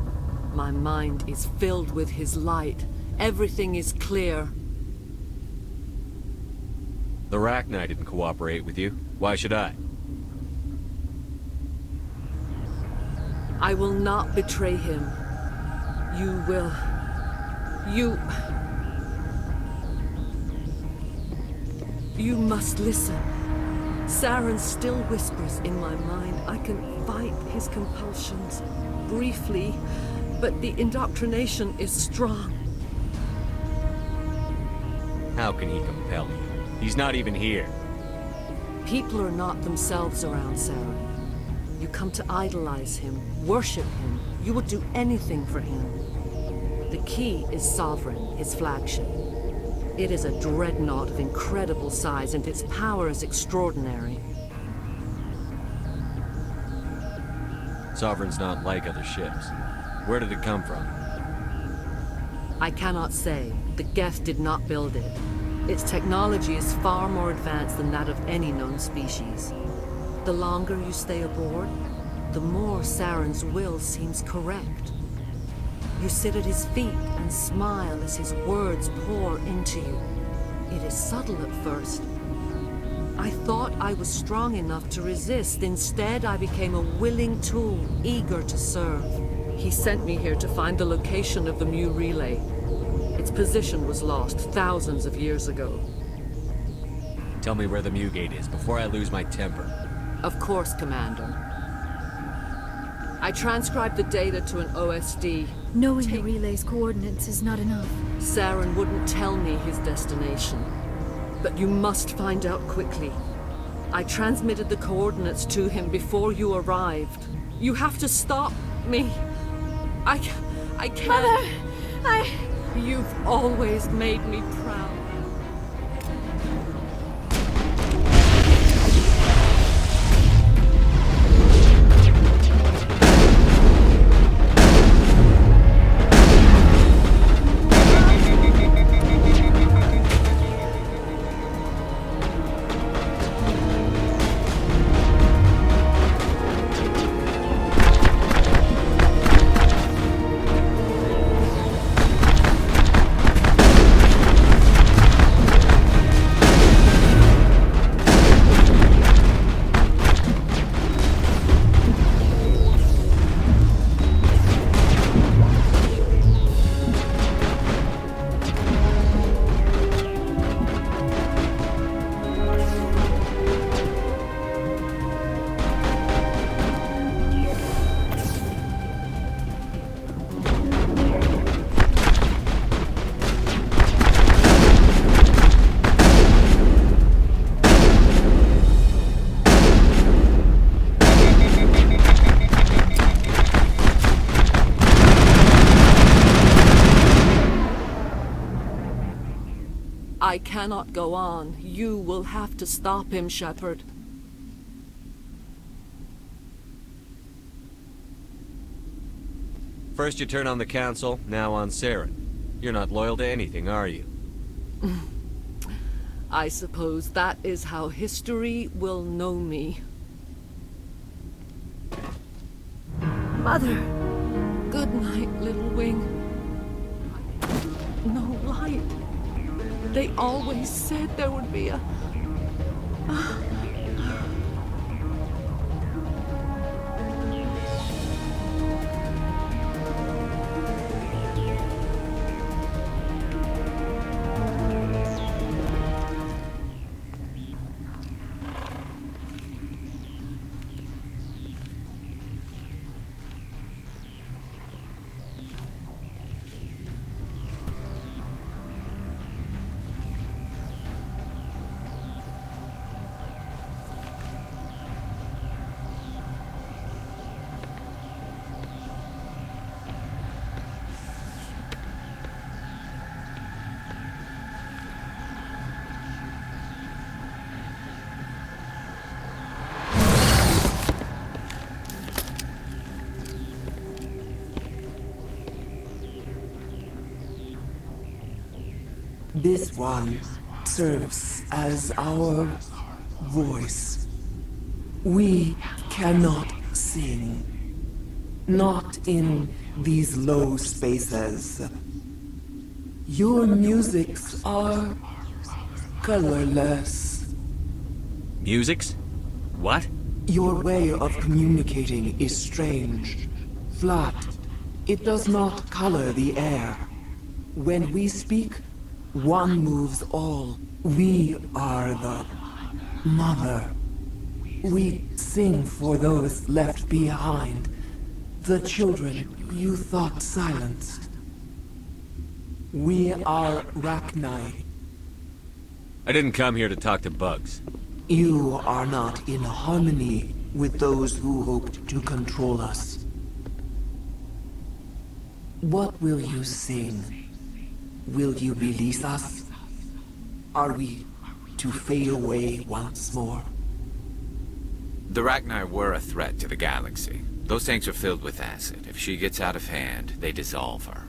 My mind is filled with his light. Everything is clear. The Rachni didn't cooperate with you. Why should I? I will not betray him. You will... You must listen. Saren still whispers in my mind. I can fight his compulsions, briefly, but the indoctrination is strong. How can he compel you? He's not even here. People are not themselves around Saren. You come to idolize him, worship him. You will do anything for him. The key is Sovereign, his flagship. It is a dreadnought of incredible size, and its power is extraordinary. Sovereign's not like other ships. Where did it come from? I cannot say. The Geth did not build it. Its technology is far more advanced than that of any known species. The longer you stay aboard, the more Saren's will seems correct. You sit at his feet and smile as his words pour into you. It is subtle at first, I thought I was strong enough to resist. Instead, I became a willing tool, eager to serve. He sent me here to find the location of the Mu relay. Its position was lost thousands of years ago. Tell me where the Mu gate is before I lose my temper. Of course, Commander. I transcribed the data to an OSD. Knowing the relay's coordinates is not enough. Saren wouldn't tell me his destination. But you must find out quickly. I transmitted the coordinates to him before you arrived. You have to stop me. I can't. Mother! You've always made me proud. I cannot go on. You will have to stop him, Shepard. First you turn on the Council, now on Saren. You're not loyal to anything, are you? I suppose that is how history will know me. Mother! Good night, little wing. No light. They always said there would be a... This one serves as our voice. We cannot sing. Not in these low spaces. Your musics are colorless. Musics? What? Your way of communicating is strange. Flat. It does not color the air. When we speak, one moves all. We are the mother. We sing for those left behind. The children you thought silenced. We are Rachni. I didn't come here to talk to bugs. You are not in harmony with those who hoped to control us. What will you sing? Will you release us? Are we to fade away once more? The Rachni were a threat to the galaxy. Those tanks are filled with acid. If she gets out of hand, they dissolve her.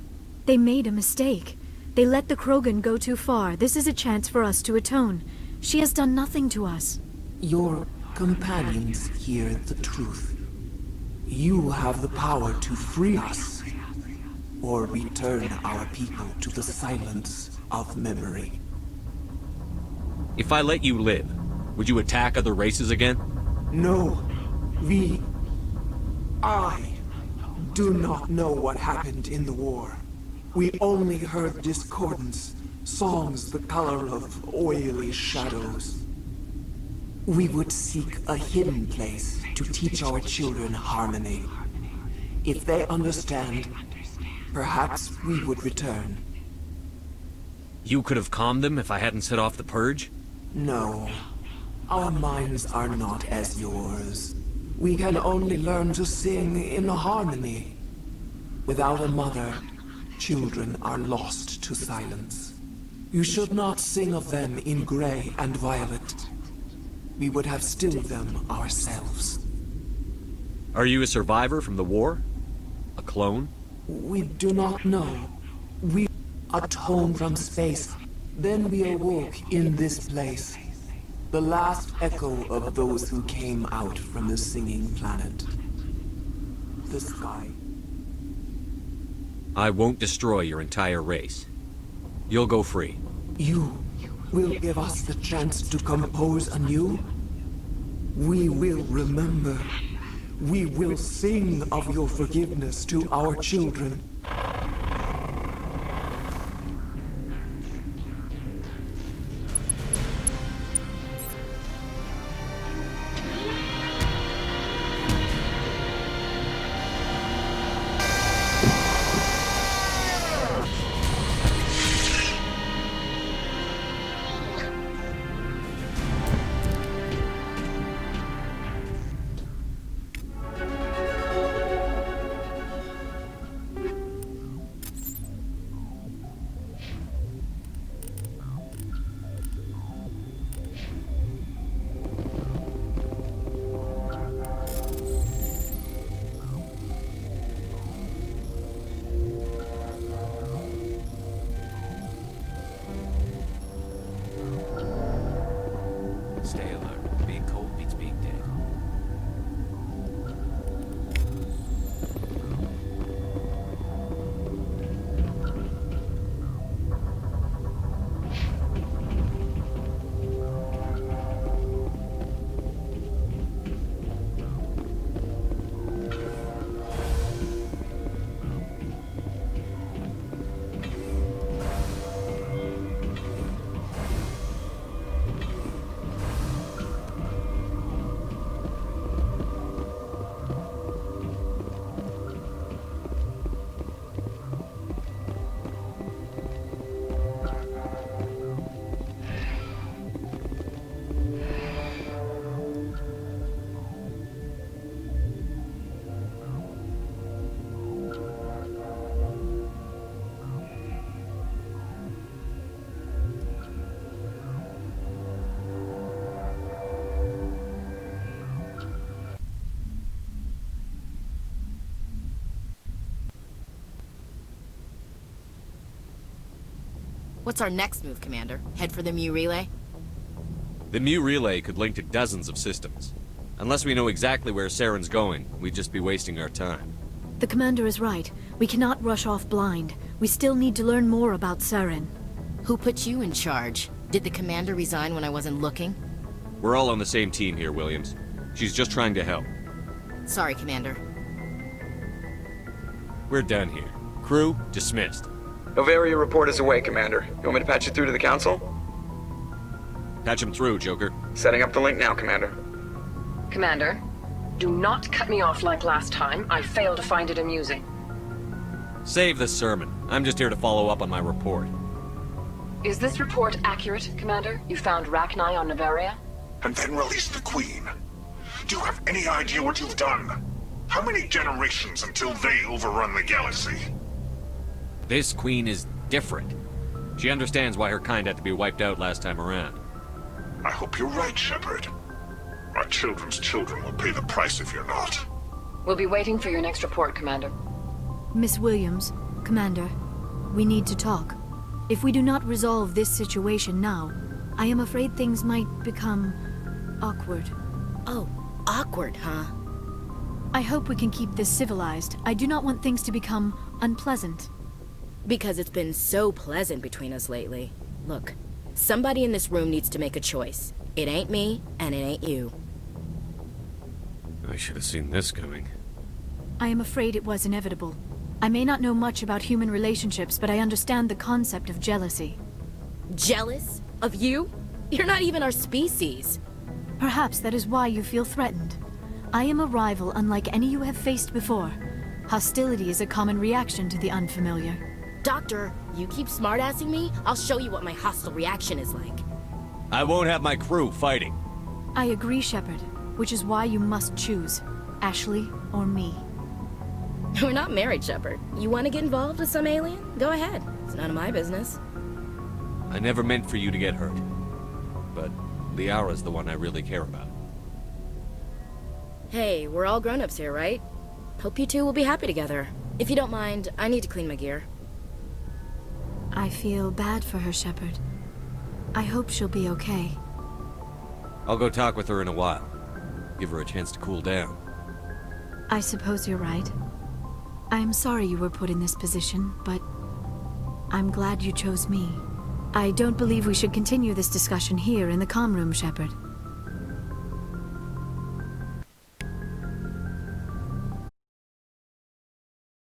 They made a mistake. They let the Krogan go too far. This is a chance for us to atone. She has done nothing to us. Your companions hear the truth. You have the power to free us, or return our people to the silence of memory. If I let you live, Would you attack other races again? No. I do not know what happened in the war. We only heard discordance, songs the color of oily shadows. We would seek a hidden place to teach our children harmony. If they understand, perhaps we would return. You could have calmed them if I hadn't set off the purge? No. Our minds are not as yours. We can only learn to sing in harmony. Without a mother, children are lost to silence. You should not sing of them in gray and violet. We would have stilled them ourselves. Are you a survivor from the war? A clone? We do not know. We atoned from space. Then we awoke in this place. The last echo of those who came out from the singing planet. The sky. I won't destroy your entire race. You'll go free. You will give us the chance to compose anew? We will remember. We will sing of your forgiveness to our children. Stay alert. Being cold beats being dead. What's our next move, Commander? Head for the Mu Relay? The Mu Relay could link to dozens of systems. Unless we know exactly where Saren's going, we'd just be wasting our time. The Commander is right. We cannot rush off blind. We still need to learn more about Saren. Who put you in charge? Did the Commander resign when I wasn't looking? We're all on the same team here, Williams. She's just trying to help. Sorry, Commander. We're done here. Crew, dismissed. Noveria report is away, Commander. You want me to patch you through to the Council? Patch him through, Joker. Setting up the link now, Commander. Commander, do not cut me off like last time. I fail to find it amusing. Save the sermon. I'm just here to follow up on my report. Is this report accurate, Commander? You found Rachni on Noveria? And then released the Queen. Do you have any idea what you've done? How many generations until they overrun the galaxy? This Queen is different. She understands why her kind had to be wiped out last time around. I hope you're right, Shepard. Our children's children will pay the price if you're not. We'll be waiting for your next report, Commander. Miss Williams, Commander, we need to talk. If we do not resolve this situation now, I am afraid things might become awkward. Oh, awkward, huh? I hope we can keep this civilized. I do not want things to become unpleasant. Because it's been so pleasant between us lately. Look, somebody in this room needs to make a choice. It ain't me, and it ain't you. I should have seen this coming. I am afraid it was inevitable. I may not know much about human relationships, but I understand the concept of jealousy. Jealous? Of you? You're not even our species. Perhaps that is why you feel threatened. I am a rival unlike any you have faced before. Hostility is a common reaction to the unfamiliar. Doctor, you keep smartassing me, I'll show you what my hostile reaction is like. I won't have my crew fighting. I agree, Shepard, which is why you must choose. Ashley or me. We're not married, Shepard. You want to get involved with some alien? Go ahead. It's none of my business. I never meant for you to get hurt. But Liara's the one I really care about. Hey, we're all grown-ups here, right? Hope you two will be happy together. If you don't mind, I need to clean my gear. I feel bad for her, Shepard. I hope she'll be okay. I'll go talk with her in a while. Give her a chance to cool down. I suppose you're right. I am sorry you were put in this position, but I'm glad you chose me. I don't believe we should continue this discussion here in the comm room, Shepard.